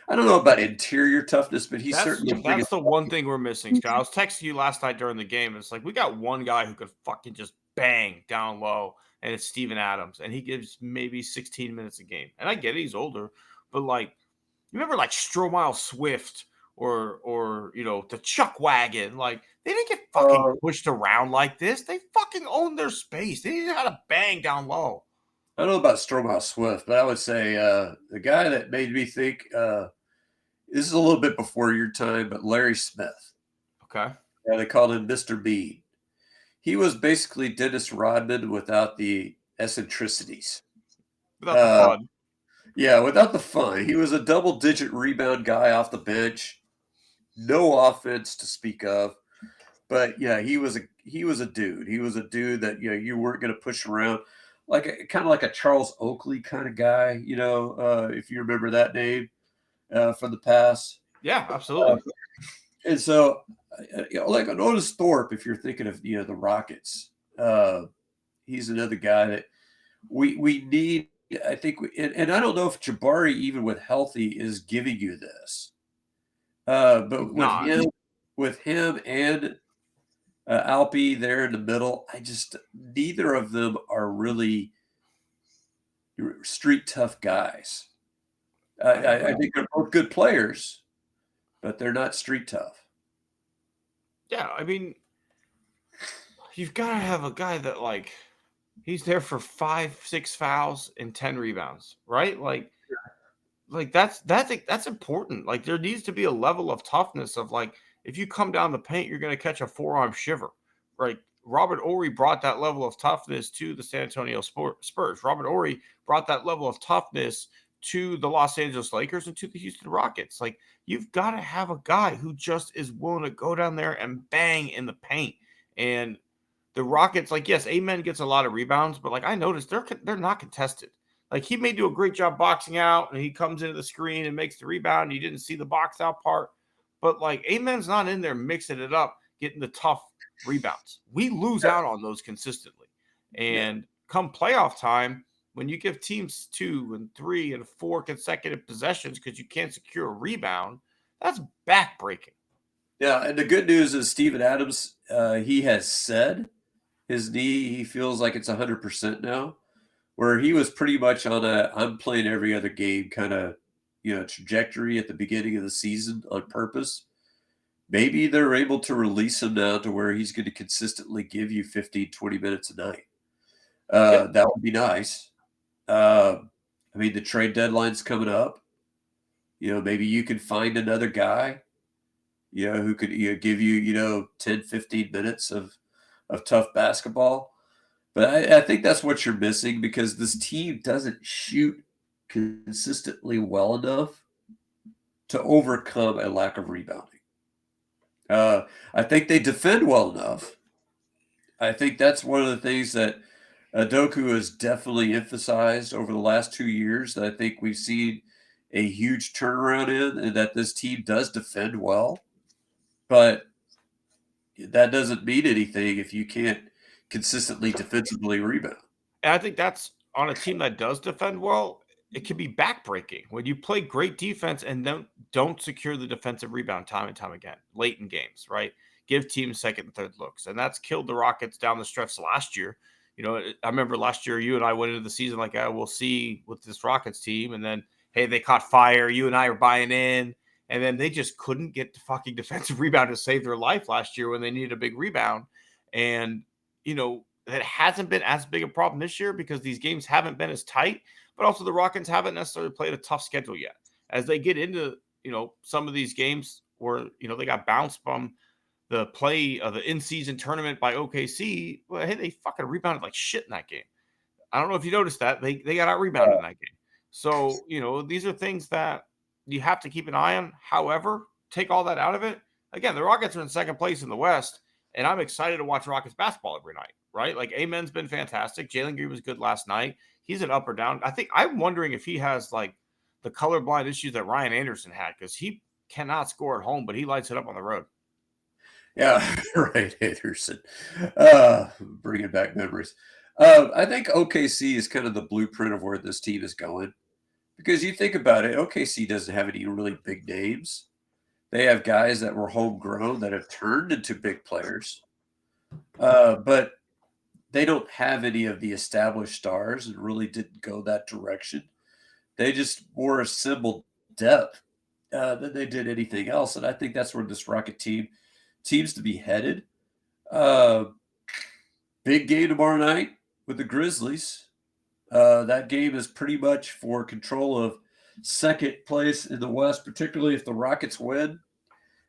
S3: I don't know about interior toughness, but he's certainly bringing.
S1: That's the one thing we're missing, Scott. I was texting you last night during the game. And it's like we got one guy who could fucking just bang down low, and it's Steven Adams, and he gives maybe 16 minutes a game. And I get it, he's older, but like you remember like Stromile Swift or the Chuck Wagon, like they didn't get fucking pushed around like this. They fucking owned their space. They didn't know how to bang down low.
S3: I don't know about Stromile Swift, but I would say the guy that made me think this is a little bit before your time, but Larry Smith.
S1: Okay.
S3: Yeah, they called him Mr. Bean. He was basically Dennis Rodman without the eccentricities.
S1: Without the fun.
S3: Yeah, without the fun. He was a double-digit rebound guy off the bench. No offense to speak of. But yeah, he was a dude. He was a dude that you weren't going to push around, kind of like a Charles Oakley kind of guy. If you remember that name from the past.
S1: Yeah, absolutely.
S3: And so, like an Otis Thorpe, if you're thinking of the Rockets, he's another guy that we need. I think, and I don't know if Jabari, even with healthy, is giving you this. But with him and Alpi there in the middle, neither of them are really street tough guys. I think they're both good players, but they're not street tough.
S1: Yeah, I mean, you've got to have a guy that he's there for 5-6 fouls and 10 rebounds, right? Like that's important. Like there needs to be a level of toughness of if you come down the paint, you're going to catch a forearm shiver, right? Robert Horry brought that level of toughness to the San Antonio Spurs. Robert Horry brought that level of toughness to the Los Angeles Lakers and to the Houston Rockets. Like you've got to have a guy who just is willing to go down there and bang in the paint. And the Rockets, yes, Amen gets a lot of rebounds, but I noticed they're not contested. Like he may do a great job boxing out and he comes into the screen and makes the rebound. And you didn't see the box out part, but Amen's not in there mixing it up, getting the tough rebounds. We lose out on those consistently. And come playoff time, when you give teams 2 and 3 and 4 consecutive possessions because you can't secure a rebound, that's backbreaking.
S3: Yeah, and the good news is Steven Adams, he has said his knee, he feels like it's 100% now, where he was pretty much on I'm playing every other game kind of trajectory at the beginning of the season on purpose. Maybe they're able to release him now to where he's going to consistently give you 15, 20 minutes a night. That would be nice. I mean, the trade deadline's coming up. Maybe you can find another guy, who could give you, 10, 15 minutes of tough basketball. But I think that's what you're missing because this team doesn't shoot consistently well enough to overcome a lack of rebounding. I think they defend well enough. I think that's one of the things that Doku has definitely emphasized over the last 2 years that I think we've seen a huge turnaround in, and that this team does defend well. But that doesn't mean anything if you can't consistently defensively rebound.
S1: And I think that's on a team that does defend well, it can be backbreaking when you play great defense and don't secure the defensive rebound time and time again late in games, right? Give teams second and third looks. And that's killed the Rockets down the stretch last year. I remember last year you and I went into the season like, we'll see with this Rockets team. And then, hey, they caught fire. You and I are buying in. And then they just couldn't get the fucking defensive rebound to save their life last year when they needed a big rebound. And, that hasn't been as big a problem this year because these games haven't been as tight, but also the Rockets haven't necessarily played a tough schedule yet. As they get into, some of these games where, they got bounced from the play of the in-season tournament by OKC, well, hey, they fucking rebounded like shit in that game. I don't know if you noticed that. They got out-rebounded in that game. So, these are things that you have to keep an eye on. However, take all that out of it. Again, the Rockets are in second place in the West, and I'm excited to watch Rockets basketball every night, right? Like, Amen's been fantastic. Jalen Green was good last night. He's an up or down. I think I'm wondering if he has, like, the colorblind issues that Ryan Anderson had because he cannot score at home, but he lights it up on the road.
S3: Yeah, right, Anderson. Bringing back memories. I think OKC is kind of the blueprint of where this team is going. Because you think about it, OKC doesn't have any really big names. They have guys that were homegrown that have turned into big players. But they don't have any of the established stars and really didn't go that direction. They just more assembled depth than they did anything else. And I think that's where this Rocket team seems to be headed. Big game tomorrow night with the Grizzlies. That game is pretty much for control of second place in the West, particularly if the Rockets win.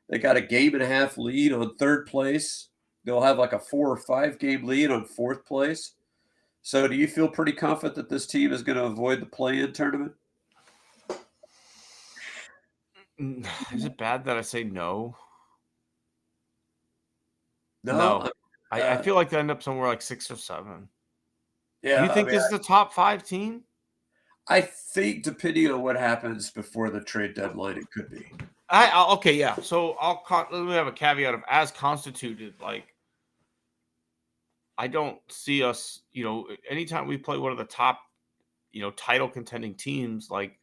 S3: They got a game and a half lead on third place. They'll have like a 4 or 5 game lead on fourth place. So do you feel pretty confident that this team is going to avoid the play-in tournament?
S1: Is it bad that I say no?
S3: No.
S1: I feel like they end up somewhere like 6 or 7.
S3: Yeah.
S1: You think this is a top 5 team?
S3: I think depending on what happens before the trade deadline, it could be.
S1: Okay, yeah. So let me have a caveat of as constituted. Like, I don't see us. Anytime we play one of the top, title contending teams, like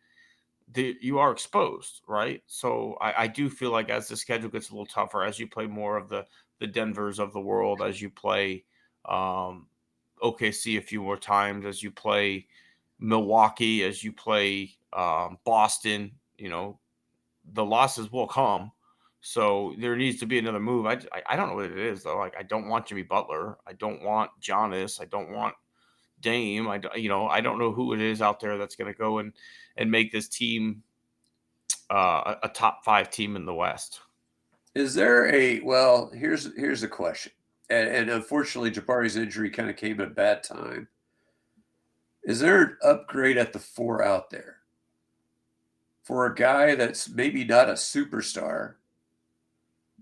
S1: you are exposed, right? So I do feel like as the schedule gets a little tougher, as you play more of the Denvers of the world, as you play OKC a few more times, as you play Milwaukee, as you play Boston, the losses will come. So there needs to be another move. I don't know what it is though. Like, I don't want Jimmy Butler. I don't want Giannis. I don't want Dame. I don't know who it is out there that's going to go and make this team a top 5 team in the West.
S3: Is there here's a question. And unfortunately, Jabari's injury kind of came at a bad time. Is there an upgrade at the 4 out there for a guy that's maybe not a superstar,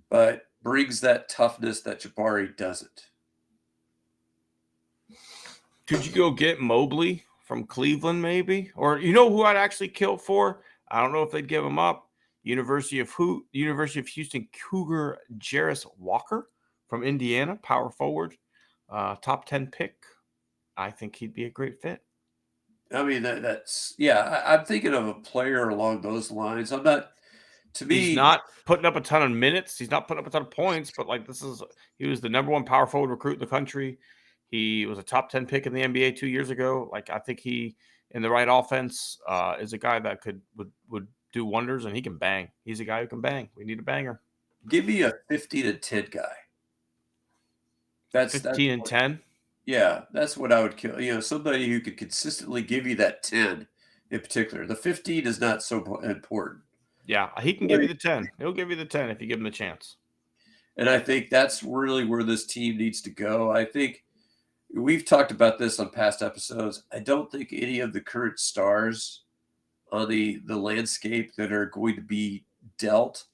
S3: but brings that toughness that Jabari doesn't?
S1: Could you go get Mobley from Cleveland, maybe? Or who I'd actually kill for? I don't know if they'd give him up. University of Houston Cougar Jarris Walker from Indiana, power forward, top 10 pick. I think he'd be a great fit.
S3: I mean, I'm thinking of a player along those lines. I'm not. To me,
S1: he's not putting up a ton of minutes. He's not putting up a ton of points, but he was the number 1 power forward recruit in the country. He was a top 10 pick in the NBA 2 years ago. Like, I think he, in the right offense, is a guy that would do wonders, and he can bang. He's a guy who can bang. We need a banger.
S3: Give me a 15-10 guy.
S1: That's 15 and 10.
S3: Yeah, that's what I would kill. Somebody who could consistently give you that 10 in particular. The 15 is not so important.
S1: Yeah, he can give you the 10. He'll give you the 10 if you give him the chance.
S3: And I think that's really where this team needs to go. I think we've talked about this on past episodes. I don't think any of the current stars on the landscape that are going to be dealt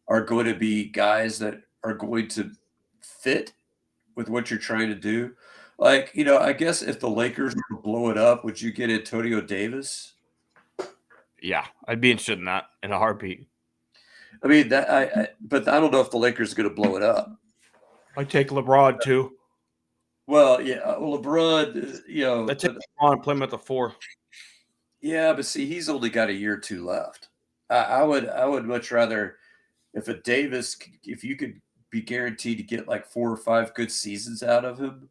S3: are going to be guys that are going to fit with what you're trying to do. Like, I guess if the Lakers were to blow it up, would you get Antonio Davis?
S1: Yeah, I'd be interested in that in a heartbeat.
S3: I mean, but I don't know if the Lakers are going to blow it up.
S1: I'd take LeBron too.
S3: Well, yeah, LeBron,
S1: I'd take LeBron and play him at the 4.
S3: Yeah, but see, he's only got a year or two left. I would much rather if if you could be guaranteed to get like 4 or 5 good seasons out of him.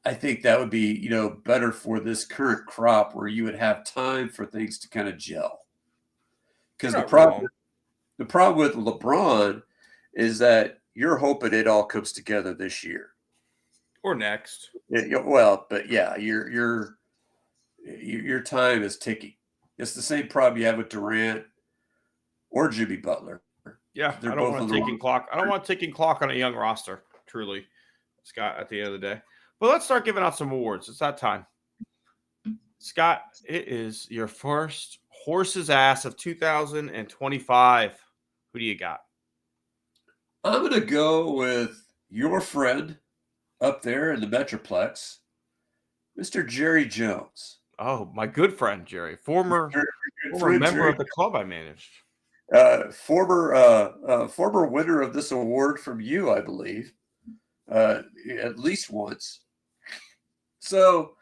S3: I think that would be, better for this current crop where you would have time for things to kind of gel. Because the problem with LeBron is that you're hoping it all comes together this year
S1: or next.
S3: But yeah, your time is ticking. It's the same problem you have with Durant or Jimmy Butler.
S1: Yeah, I don't want a ticking clock. I don't want a ticking clock on a young roster, truly, Scott, at the end of the day. But let's start giving out some awards. It's that time. Scott, it is your first horse's ass of 2025. Who do you got?
S3: I'm going to go with your friend up there in the Metroplex, Mr. Jerry Jones.
S1: Oh, my good friend, Jerry. Former member Jerry. Of the club I managed.
S3: Former winner of this award from you, I believe, at least once. So,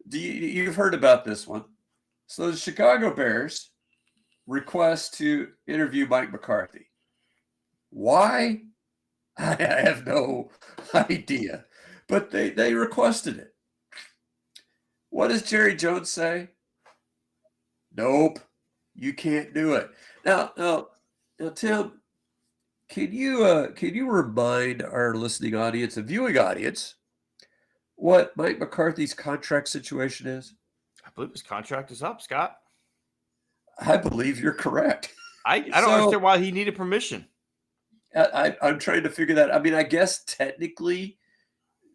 S3: you've heard about this one. So the Chicago Bears request to interview Mike McCarthy. Why? I have no idea. But they requested it. What does Jerry Jones say? Nope, you can't do it. Now, Tim, can you remind our listening audience and viewing audience what Mike McCarthy's contract situation is?
S1: I believe his contract is up, Scott.
S3: I believe you're correct.
S1: I don't understand why he needed permission.
S3: I'm trying to figure that. I mean, I guess technically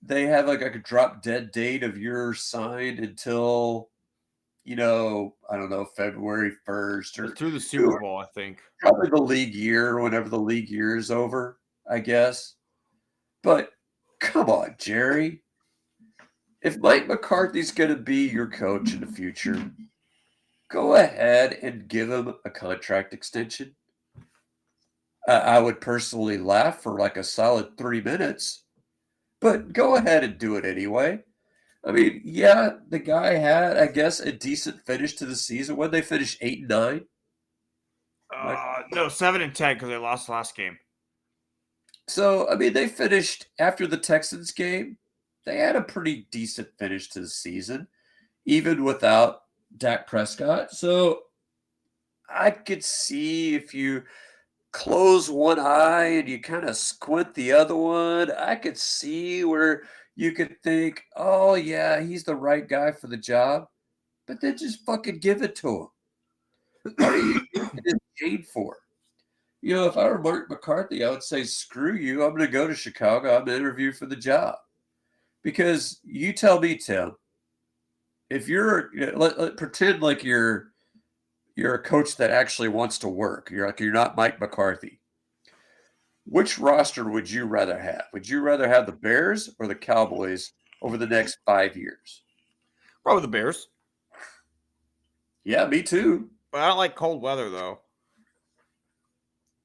S3: they have like a drop dead date of your signed until, I don't know, February 1st or
S1: through the Super Bowl, I think.
S3: Probably the league year, whenever the league year is over, I guess. But come on, Jerry. If Mike McCarthy's going to be your coach in the future, go ahead and give him a contract extension. I would personally laugh for like a solid 3 minutes, but go ahead and do it anyway. I mean, yeah, the guy had, I guess, a decent finish to the season. When they finished 8-9?
S1: No, 7-10 because they lost the last game.
S3: So, I mean, they finished after the Texans game. They had a pretty decent finish to the season, even without Dak Prescott. So, I could see if you close one eye and you kind of squint the other one, I could see where you could think, oh, yeah, he's the right guy for the job. But then just fucking give it to him. What are you getting paid for? If I were Mark McCarthy, I would say, screw you. I'm going to go to Chicago. I'm going to interview for the job. Because you tell me, Tim, if you're, pretend like you're a coach that actually wants to work. You're not Mike McCarthy. Which roster would you rather have? Would you rather have the Bears or the Cowboys over the next 5 years?
S1: Probably the Bears.
S3: Yeah, me too.
S1: But I don't like cold weather, though.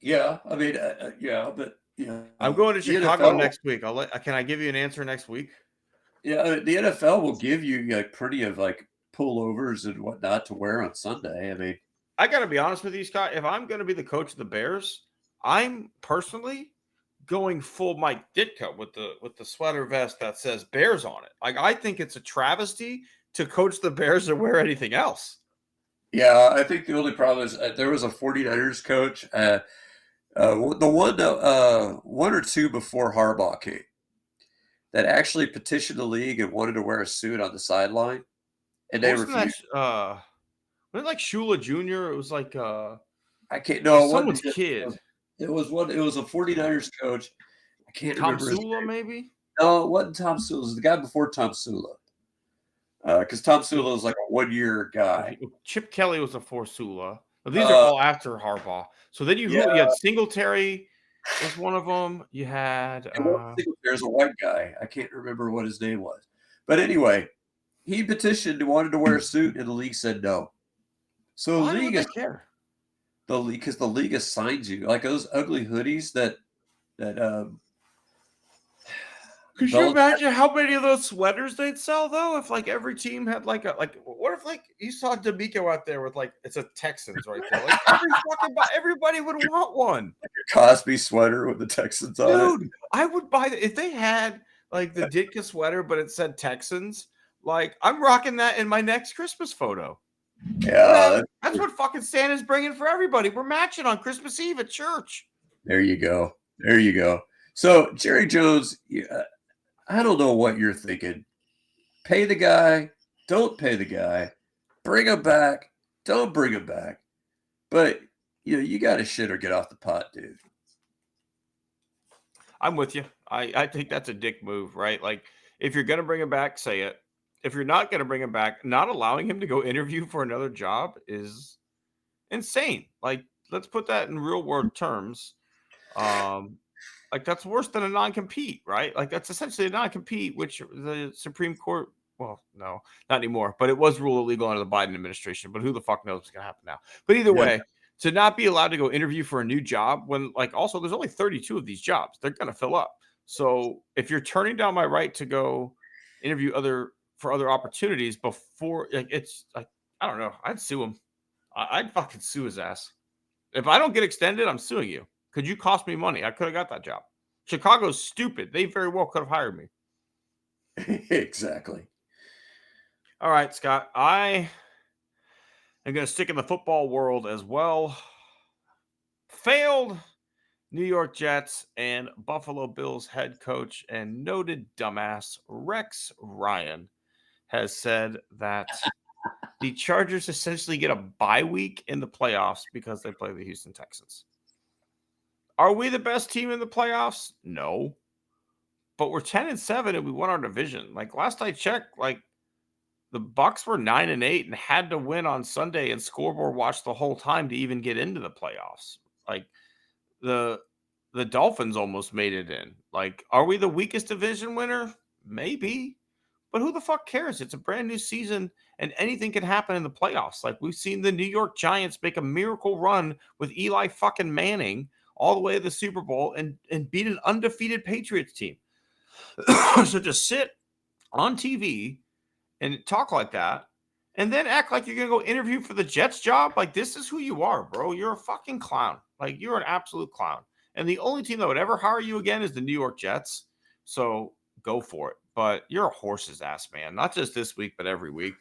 S3: Yeah, I mean, but
S1: I'm going to Chicago next week. Can I give you an answer next week?
S3: Yeah, the NFL will give you like plenty of like pullovers and whatnot to wear on Sunday. I mean,
S1: I got to be honest with you, Scott. If I'm going to be the coach of the Bears, I'm personally going full Mike Ditka with the sweater vest that says Bears on it. Like, I think it's a travesty to coach the Bears or wear anything else.
S3: Yeah, I think the only problem is there was a 49ers coach, the one or two before Harbaugh came, that actually petitioned the league and wanted to wear a suit on the sideline, and they refused.
S1: Wasn't it like Shula Jr.? It was like
S3: I can't know
S1: someone's kid.
S3: It was one. It was a 49ers coach. I can't remember.
S1: Tom Sula, maybe?
S3: No, it wasn't Tom Sula. It was the guy before Tom Sula. Because Tom Sula was like a 1 year guy.
S1: Chip Kelly was before Sula. These are all after Harbaugh. So then you
S3: Yeah.
S1: had Singletary was one of them. You had
S3: There's a white guy. I can't remember what his name was. But anyway, he petitioned and wanted to wear a suit, and the league said no. So
S1: why would they care?
S3: Because the league assigns you like those ugly hoodies that
S1: Could you imagine how many of those sweaters they'd sell though? If like every team had what if like you saw D'Amico out there with like it's a Texans right there? Like everybody would want one.
S3: Like a Cosby sweater with the Texans on it.
S1: Dude, I would buy that if they had like the Ditka sweater, but it said Texans. Like I'm rocking that in my next Christmas photo.
S3: Yeah,
S1: that's what fucking Santa's bringing for everybody. We're matching on Christmas Eve at church.
S3: There you go. So Jerry Jones, I don't know what you're thinking. Pay the guy, don't pay the guy, bring him back, don't bring him back. But you got to shit or get off the pot, dude.
S1: I'm with you. I think that's a dick move, right? Like if you're gonna bring him back, say it. If you're not gonna bring him back, not allowing him to go interview for another job is insane. Like let's put that in real world terms. Like that's worse than a non-compete, right? Like that's essentially a non-compete, which the Supreme Court, well, no, not anymore, but it was ruled illegal under the Biden administration. But who the fuck knows what's gonna happen now? But either way, to not be allowed to go interview for a new job when like also there's only 32 of these jobs, they're gonna fill up. So if you're turning down my right to go interview for other opportunities before like it's like I don't know, I'd sue him. I'd fucking sue his ass. If I don't get extended, I'm suing you. Could you cost me money? I could have got that job. Chicago's stupid. They very well could have hired me.
S3: Exactly.
S1: All right, Scott. I am going to stick in the football world as well. Failed New York Jets and Buffalo Bills head coach and noted dumbass Rex Ryan has said that the Chargers essentially get a bye week in the playoffs because they play the Houston Texans. Are we the best team in the playoffs? No. But we're 10-7 and we won our division. Like last I checked, like the Bucks were 9-8 and had to win on Sunday and scoreboard watch the whole time to even get into the playoffs. Like the Dolphins almost made it in. Like, are we the weakest division winner? Maybe. But who the fuck cares? It's a brand new season and anything can happen in the playoffs. Like we've seen the New York Giants make a miracle run with Eli fucking Manning all the way to the Super Bowl and beat an undefeated Patriots team. So just sit on TV and talk like that and then act like you're going to go interview for the Jets job. Like this is who you are, bro. You're a fucking clown. Like you're an absolute clown. And the only team that would ever hire you again is the New York Jets. So go for it. But you're a horse's ass, man. Not just this week, but every week.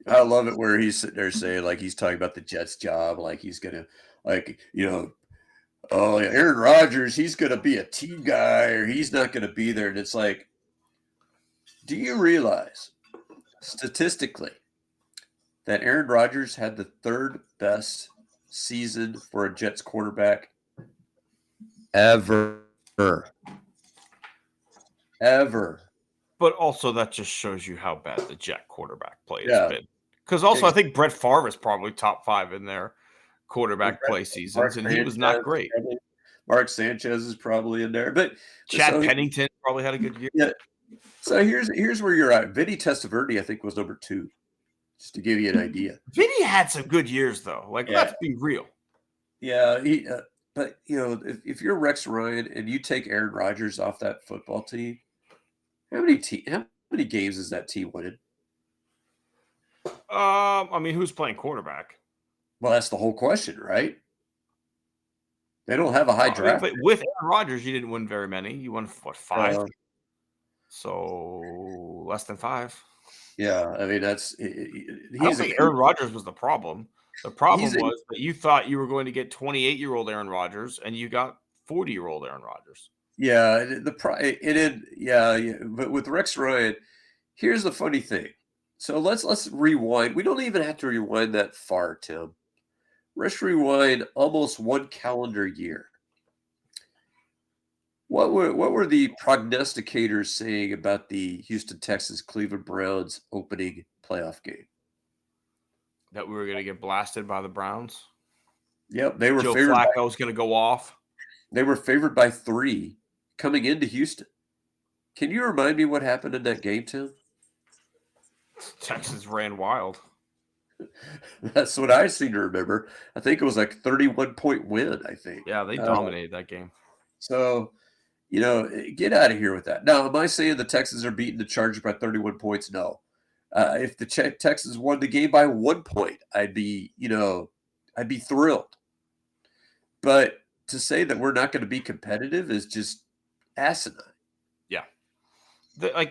S3: I love it where he's sitting there saying like he's talking about the Jets job. Like he's going to oh, Aaron Rodgers, he's going to be a team guy or he's not going to be there. And it's like, do you realize statistically that Aaron Rodgers had the third best season for a Jets quarterback ever?
S1: But also that just shows you how bad the Jet quarterback play has been. Because also I think Brett Favre is probably top 5 in their quarterback play seasons, and he was not great.
S3: Mark Sanchez is probably in there, but
S1: Chad Pennington probably had a good year.
S3: Yeah. So here's where you're at. Vinny Testaverde, I think, was number 2, just to give you an idea.
S1: Vinny had some good years though. Like let's be real.
S3: Yeah, but if you're Rex Ryan and you take Aaron Rodgers off that football team, how many games is that team winning?
S1: I mean, who's playing quarterback?
S3: Well, that's the whole question, right? They don't have a high draft.
S1: With Aaron Rodgers, you didn't win very many. You won, 5? So less than 5.
S3: Yeah, I mean, I don't
S1: think Aaron Rodgers was the problem. The problem was that you thought you were going to get 28-year-old Aaron Rodgers, and you got 40-year-old Aaron Rodgers.
S3: Yeah, but with Rex Ryan, here's the funny thing. So let's rewind. We don't even have to rewind that far, Tim. Let's rewind almost 1 calendar year. What were the prognosticators saying about the Houston Texans Cleveland Browns opening playoff game?
S1: That we were going to get blasted by the Browns?
S3: Yep, they were
S1: Joe
S3: favored.
S1: Flacco's going to go off.
S3: They were favored by 3 coming into Houston. Can you remind me what happened in that game, Tim?
S1: Texans ran wild.
S3: That's what I seem to remember. I think it was like 31-point win, I think.
S1: Yeah, they dominated that game.
S3: So, get out of here with that. Now, am I saying the Texans are beating the Chargers by 31 points? No. If the Texans won the game by 1 point, I'd be thrilled. But to say that we're not going to be competitive is just asinine.
S1: Yeah.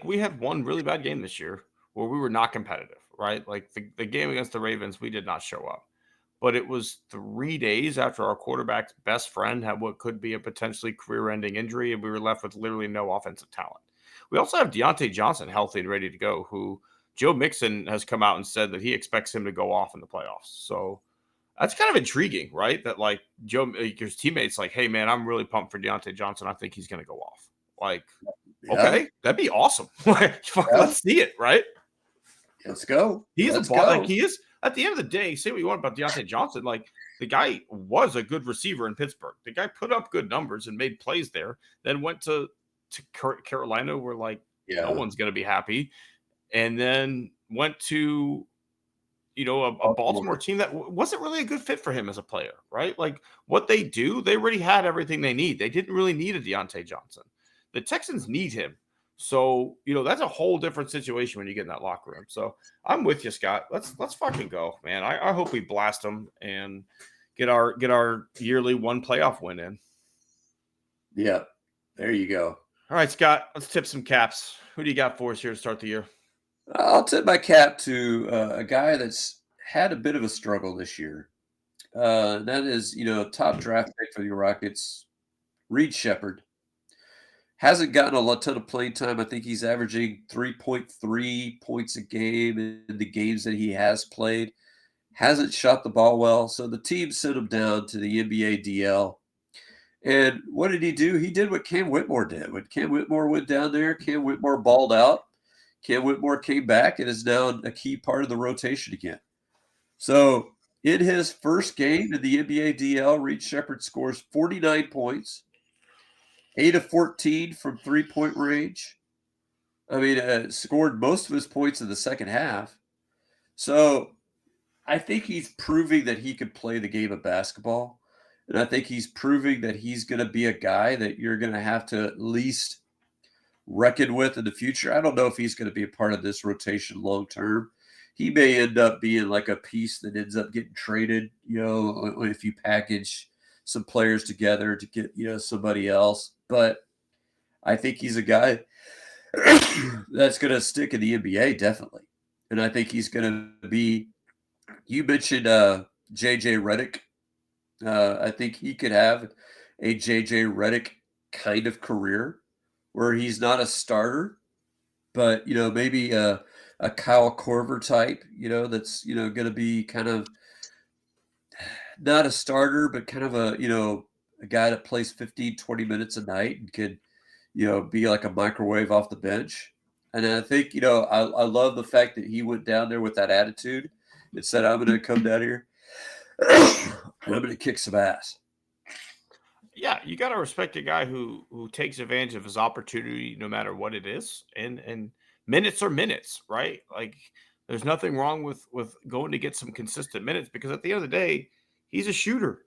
S1: We had one really bad game this year where we were not competitive, right? Like the game against the Ravens, we did not show up. But it was 3 days after our quarterback's best friend had what could be a potentially career-ending injury, and we were left with literally no offensive talent. We also have Deontay Johnson healthy and ready to go, who Joe Mixon has come out and said that he expects him to go off in the playoffs. So that's kind of intriguing, right? That like his teammates like, hey man, I'm really pumped for Deontay Johnson. I think he's going to go off. Like, okay, that'd be awesome. Let's see it, right?
S3: Let's go.
S1: He's like he is. At the end of the day, say what you want about Deontay Johnson, like the guy was a good receiver in Pittsburgh. The guy put up good numbers and made plays there. Then went to Carolina, where like no one's going to be happy, and then went to a Baltimore team that wasn't really a good fit for him as a player, right? Like what they do, they already had everything they need. They didn't really need a Deontay Johnson. The Texans need him. So, that's a whole different situation when you get in that locker room. So I'm with you, Scott. Let's fucking go, man. I hope we blast them and get our yearly one playoff win in.
S3: Yeah, there you go.
S1: All right, Scott, let's tip some caps. Who do you got for us here to start the year?
S3: I'll tip my cap to a guy that's had a bit of a struggle this year. That is, top draft pick for the Rockets, Reed Shepherd. Hasn't gotten a ton of playing time. I think he's averaging 3.3 points a game in the games that he has played. Hasn't shot the ball well, so the team sent him down to the NBA DL. And what did he do? He did what Cam Whitmore did. When Cam Whitmore went down there, Cam Whitmore balled out. Cam Whitmore came back and is now a key part of the rotation again. So in his first game in the NBA DL, Reed Shepherd scores 49 points. 8 of 14 from 3-point range. I mean, scored most of his points in the second half. So I think he's proving that he can play the game of basketball. And I think he's proving that he's going to be a guy that you're going to have to at least reckon with in the future. I don't know if he's going to be a part of this rotation long term. He may end up being like a piece that ends up getting traded, if you package some players together to get, somebody else. But I think he's a guy that's going to stick in the NBA, definitely. And I think he's going to be, you mentioned J.J. Redick. I think he could have a J.J. Redick kind of career where he's not a starter, but, maybe a Kyle Korver type, that's, going to be kind of not a starter, but kind of a guy that plays 15, 20 minutes a night and could, be like a microwave off the bench. And I think, I love the fact that he went down there with that attitude and said, I'm going to come down here and I'm going to kick some ass.
S1: Yeah, you got to respect a guy who takes advantage of his opportunity no matter what it is. And minutes are minutes, right? Like there's nothing wrong with going to get some consistent minutes because at the end of the day, he's a shooter.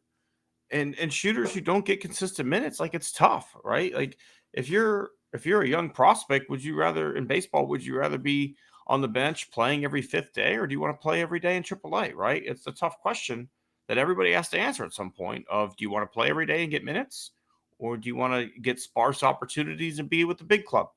S1: And shooters who don't get consistent minutes, like it's tough, right? Like if you're a young prospect, would you rather be on the bench playing every fifth day, or do you want to play every day in AAA, right? It's a tough question that everybody has to answer at some point of, do you want to play every day and get minutes, or do you want to get sparse opportunities and be with the big club?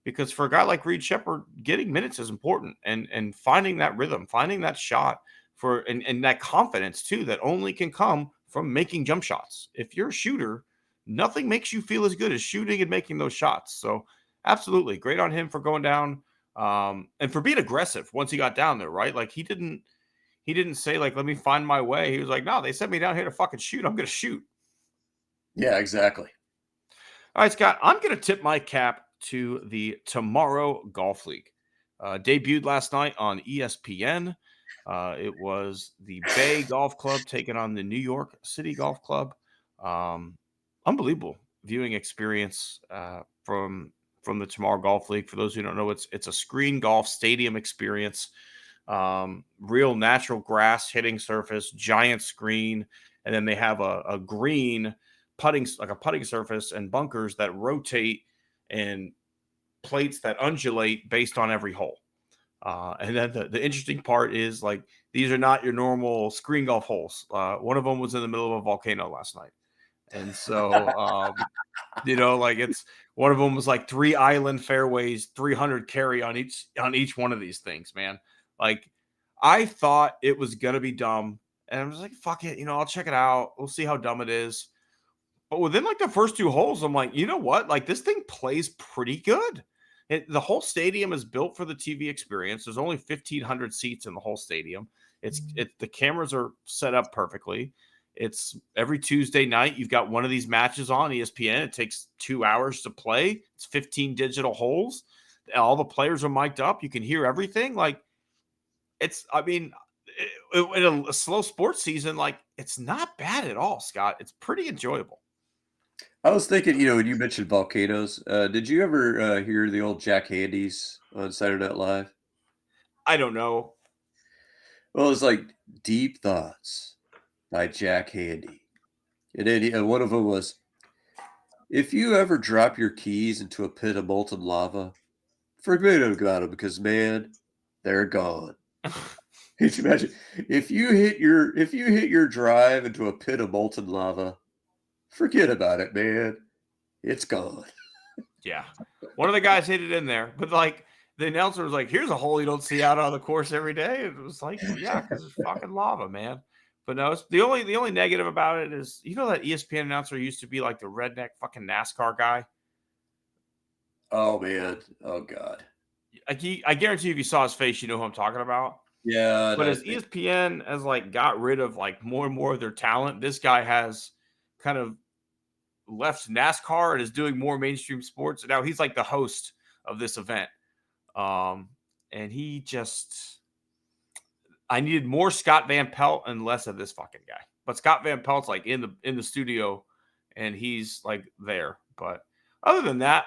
S1: Because for a guy like Reed Shepherd, getting minutes is important and finding that rhythm, finding that shot and that confidence too, that only can come from making jump shots. If you're a shooter, nothing makes you feel as good as shooting and making those shots. So absolutely great on him for going down and for being aggressive once he got down there, right? Like he didn't say like, let me find my way. He was like, no, they sent me down here to fucking shoot. I'm going to shoot.
S3: Yeah, exactly.
S1: All right, Scott, I'm going to tip my cap to the Tomorrow Golf League. Debuted last night on ESPN. It was the Bay Golf Club taking on the New York City Golf Club. Unbelievable viewing experience from the Tomorrow Golf League. For those who don't know, it's a screen golf stadium experience. Real natural grass hitting surface, giant screen, and then they have a green like a putting surface and bunkers that rotate and plates that undulate based on every hole. And then the interesting part is like these are not your normal screen golf holes. One of them was in the middle of a volcano last night, and so like it's one of them was like 3 island fairways, 300 carry on each one of these things, man. Like I thought it was gonna be dumb, and I was like, fuck it, I'll check it out. We'll see how dumb it is. But within like the first 2 holes, I'm like, you know what? Like this thing plays pretty good. The whole stadium is built for the TV experience. There's only 1,500 seats in the whole stadium. The cameras are set up perfectly. It's every Tuesday night. You've got one of these matches on ESPN. It takes 2 hours to play. It's 15 digital holes. All the players are mic'd up. You can hear everything. Like I mean, in a slow sports season, like it's not bad at all, Scott. It's pretty enjoyable.
S3: I was thinking, when you mentioned volcanoes, did you ever hear the old Jack Handys on Saturday Night Live?
S1: I don't know.
S3: Well, it's like Deep Thoughts by Jack Handy. And then one of them was, if you ever drop your keys into a pit of molten lava, forget about them because, man, they're gone. Could you imagine if you hit your drive into a pit of molten lava, forget about it, man. It's gone.
S1: Yeah. One of the guys hit it in there, but like the announcer was like, here's a hole you don't see out on the course every day. It was like, well, yeah, because it's fucking lava, man. But no, it's the only negative about it is that ESPN announcer used to be like the redneck fucking NASCAR guy.
S3: Oh man. Oh God.
S1: Like I guarantee if you saw his face, you know who I'm talking about.
S3: Yeah.
S1: But as ESPN has like got rid of like more and more of their talent, this guy has kind of left NASCAR and is doing more mainstream sports. Now he's like the host of this event. And I needed more Scott Van Pelt and less of this fucking guy. But Scott Van Pelt's like in the studio and he's like there. But other than that,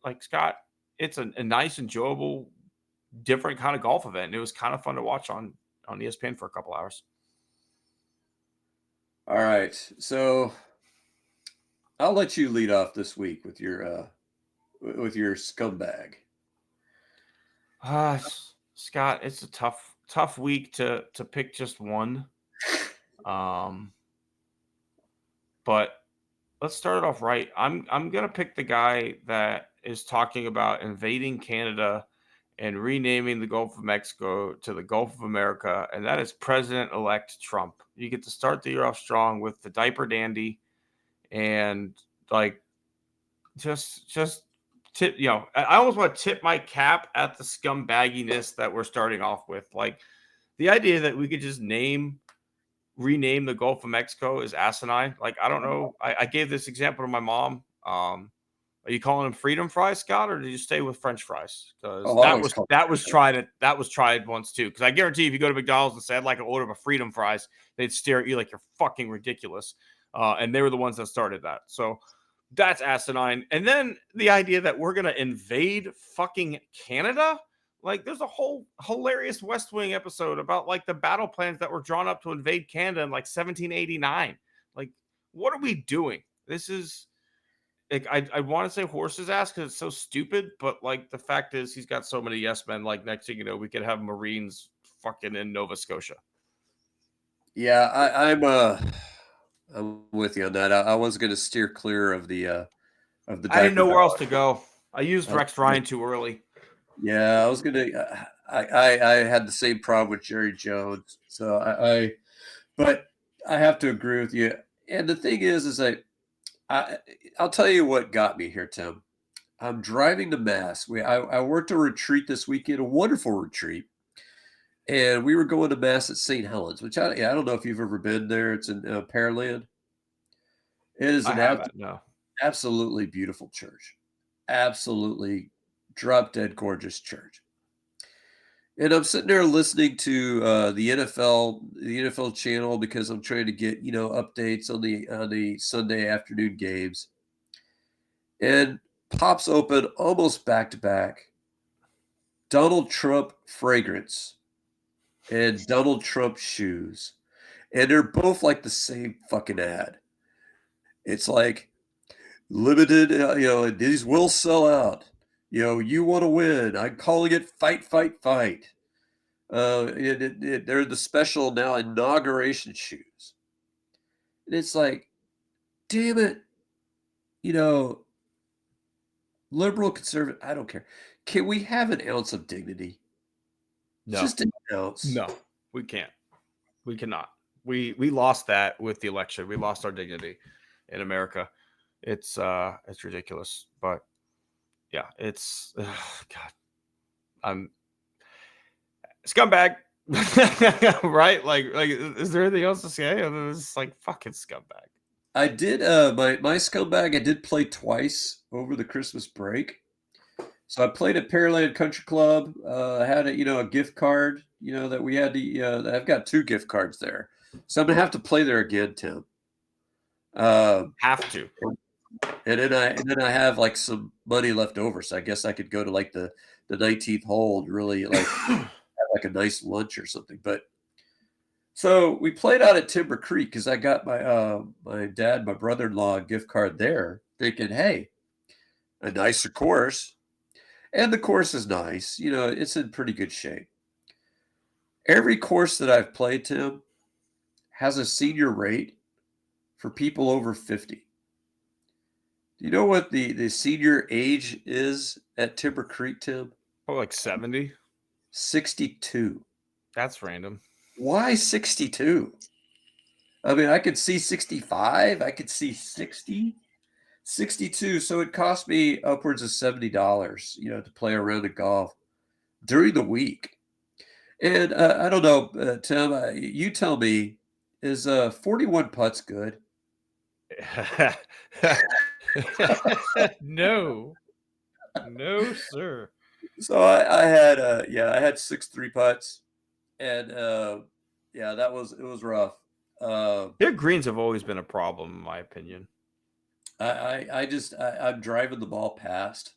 S1: like Scott, it's a nice, enjoyable, different kind of golf event. And it was kind of fun to watch on ESPN for a couple hours.
S3: All right. So I'll let you lead off this week with your scumbag.
S1: Scott, it's a tough week to pick just one. But let's start it off right. I'm gonna pick the guy that is talking about invading Canada and renaming the Gulf of Mexico to the Gulf of America, and that is President-elect Trump. You get to start the year off strong with the diaper dandy, and like just tip. I almost want to tip my cap at the scumbagginess that we're starting off with. Like the idea that we could just rename the Gulf of Mexico is asinine. Like, I don't know. I gave this example to my mom. Are you calling them freedom fries, Scott, or did you stay with French fries? Because that was tried once too. Because I guarantee if you go to McDonald's and say I'd like an order of a freedom fries, they'd stare at you like you're fucking ridiculous. And they were the ones that started that. So that's asinine. And then the idea that we're gonna invade fucking Canada. Like, there's a whole hilarious West Wing episode about like the battle plans that were drawn up to invade Canada in like 1789. Like, what are we doing? This is like I want to say horse's ass because it's so stupid, but like the fact is he's got so many yes men. Like next thing you know, we could have Marines fucking in Nova Scotia.
S3: Yeah, I'm with you on that. I was going to steer clear of the
S1: I didn't know
S3: diaper
S1: where else
S3: dog.
S1: to go. I used Rex Ryan too early.
S3: Yeah, I was gonna. I had the same problem with Jerry Jones, so but I have to agree with you. And the thing is I'll tell you what got me here, Tim. I'm driving to Mass. I worked a retreat this weekend, a wonderful retreat, and we were going to Mass at St. Helens, which I don't know if you've ever been there. It's in Pearland. It is
S1: I haven't. No.
S3: absolutely beautiful church, absolutely drop dead gorgeous church. And I'm sitting there listening to the NFL channel because I'm trying to get updates on the Sunday afternoon games. And pops open almost back to back Donald Trump fragrance and Donald Trump shoes. And they're both like the same fucking ad. It's like limited, these will sell out. You want to win. I'm calling it fight, fight, fight. They're the special now inauguration shoes. And it's like, damn it, you know, liberal, conservative, I don't care. Can we have an ounce of dignity?
S1: No,
S3: Just an ounce.
S1: no, we can't. We cannot. We lost that with the election. We lost our dignity in America. It's ridiculous. But yeah, it's God. I'm scumbag. Right? Like, is there anything else to say? Other than it's like fucking scumbag.
S3: I did my scumbag I did play twice over the Christmas break. So I played at Pearland Country Club. I had a gift card, that we had to. I've got 2 gift cards there, so I'm gonna have to play there again, Tim.
S1: Have to.
S3: And then I have like some money left over, so I guess I could go to like the 19th hole and really like have like a nice lunch or something. But so we played out at Timber Creek because I got my dad, my brother-in-law gift card there, thinking, hey, a nicer course. And the course is nice. It's in pretty good shape. Every course that I've played, Tim, has a senior rate for people over 50. Do you know what the senior age is at Timber Creek, Tim?
S1: Oh, like 70?
S3: 62.
S1: That's random.
S3: Why 62? I mean, I could see 65. I could see 60. 62. So it cost me upwards of $70, to play a round of golf during the week. And I don't know, Tim, you tell me, is 41 putts good?
S1: No. No, sir.
S3: So I had 6 3-putts, and it was rough.
S1: Their greens have always been a problem, in my opinion.
S3: I'm driving the ball past,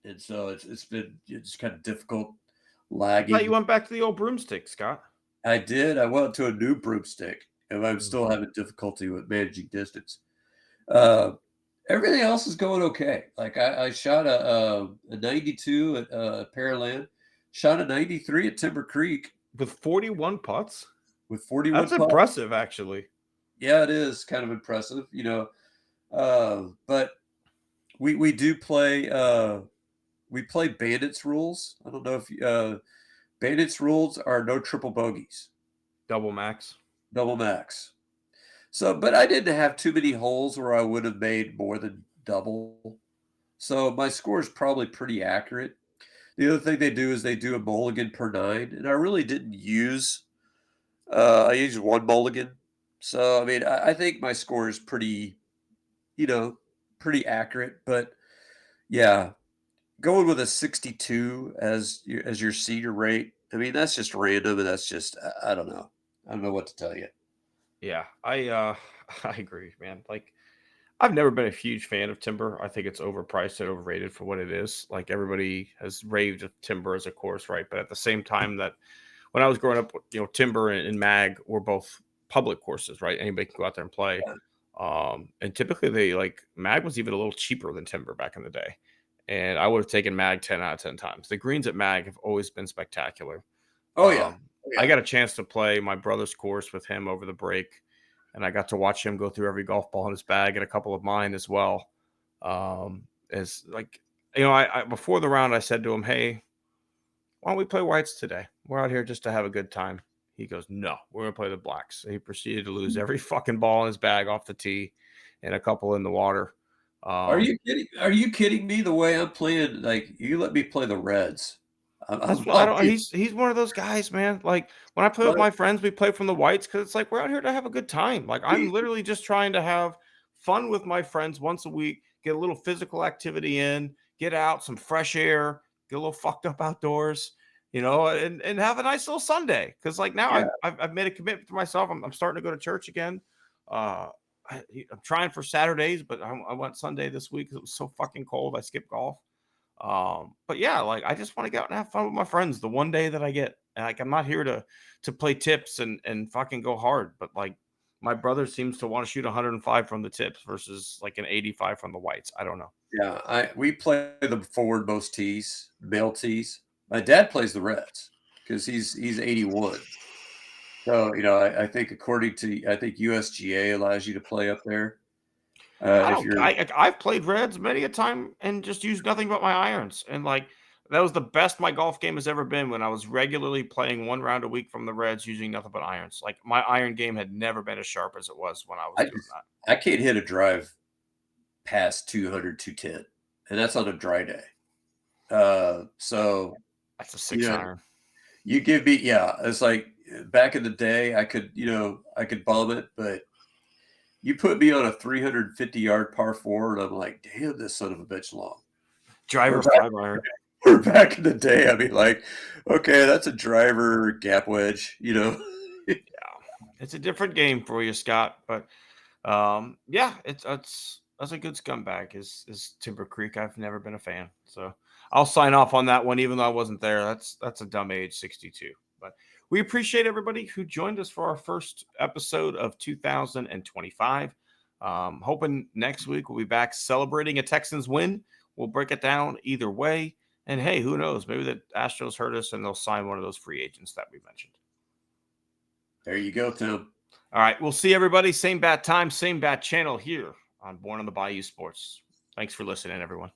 S3: and so it's kind of difficult lagging.
S1: I thought you went back to the old broomstick, Scott.
S3: I did. I went to a new broomstick, and I'm still having difficulty with managing distance. Everything else is going okay. Like I shot a 92 at Pearland, shot a 93 at Timber Creek
S1: with 41 putts.
S3: With 41
S1: That's
S3: putts.
S1: Impressive, actually.
S3: Yeah, it is kind of impressive, but we do play we play Bandits rules. I don't know if Bandits rules are no triple bogeys.
S1: Double max.
S3: Double max. So, but I didn't have too many holes where I would have made more than double. So my score is probably pretty accurate. The other thing they do is they do a mulligan per 9, and I really didn't use. I used 1 mulligan. So I mean, I think my score is pretty, pretty accurate. But yeah, going with a 62 as your senior rate, I mean, that's just random, and that's just I don't know. I don't know what to tell you.
S1: Yeah, I agree, man. Like, I've never been a huge fan of Timber. I think it's overpriced and overrated for what it is. Like, everybody has raved of Timber as a course, right? But at the same time, that when I was growing up, Timber and Mag were both public courses, right? Anybody can go out there and play. And typically Mag was even a little cheaper than Timber back in the day. And I would have taken Mag 10 out of 10 times. The greens at Mag have always been spectacular.
S3: Oh, yeah.
S1: I got a chance to play my brother's course with him over the break, and I got to watch him go through every golf ball in his bag and a couple of mine as well. As like, I before the round, I said to him, "Hey, why don't we play whites today? We're out here just to have a good time." He goes, "No, we're gonna play the blacks." So he proceeded to lose every fucking ball in his bag off the tee, and a couple in the water.
S3: Are you kidding? Are you kidding me? The way I'm playing, like you let me play the reds.
S1: He's one of those guys, man. Like when I play with my friends, we play from the whites because it's like we're out here to have a good time. Like I'm literally just trying to have fun with my friends once a week, get a little physical activity in, get out, some fresh air, get a little fucked up outdoors. and have a nice little Sunday. Because like now
S3: Yeah.
S1: I've made a commitment to myself. I'm starting to go to church again. I'm trying for Saturdays, but I went Sunday this week because it was so fucking cold. I skipped golf. But yeah, like I just want to go out and have fun with my friends the one day that I get. And, like I'm not here to play tips and fucking go hard, but like my brother seems to want to shoot 105 from the tips versus like an 85 from the whites. I don't know.
S3: Yeah, we play the forward most tees, male tees. My dad plays the Reds because he's 81. So I think I think USGA allows you to play up there.
S1: I
S3: If
S1: don't.
S3: you're
S1: I've played Reds many a time and just used nothing but my irons. And like that was the best my golf game has ever been when I was regularly playing one round a week from the Reds using nothing but irons. Like my iron game had never been as sharp as it was when I was
S3: I
S1: doing
S3: just
S1: that.
S3: I can't hit a drive past 200, 210, and that's on a dry day. So
S1: That's a
S3: you
S1: 6 iron.
S3: you give me, yeah, it's like back in the day, I could bomb it, but you put me on a 350-yard par four, and I'm like, damn, this son of a bitch long.
S1: Driver
S3: We're back,
S1: 5 iron.
S3: we're back in the day. I mean, like, okay, that's a driver gap wedge,
S1: Yeah, it's a different game for you, Scott. But yeah, that's a good scumbag. Is Timber Creek? I've never been a fan, so I'll sign off on that one, even though I wasn't there. That's a dumb age, 62. But we appreciate everybody who joined us for our first episode of 2025. Hoping next week we'll be back celebrating a Texans win. We'll break it down either way. And hey, who knows? Maybe the Astros heard us and they'll sign one of those free agents that we mentioned.
S3: There you go, Tim.
S1: All right. We'll see everybody. Same bat time, same bat channel here on Born on the Bayou Sports. Thanks for listening, everyone.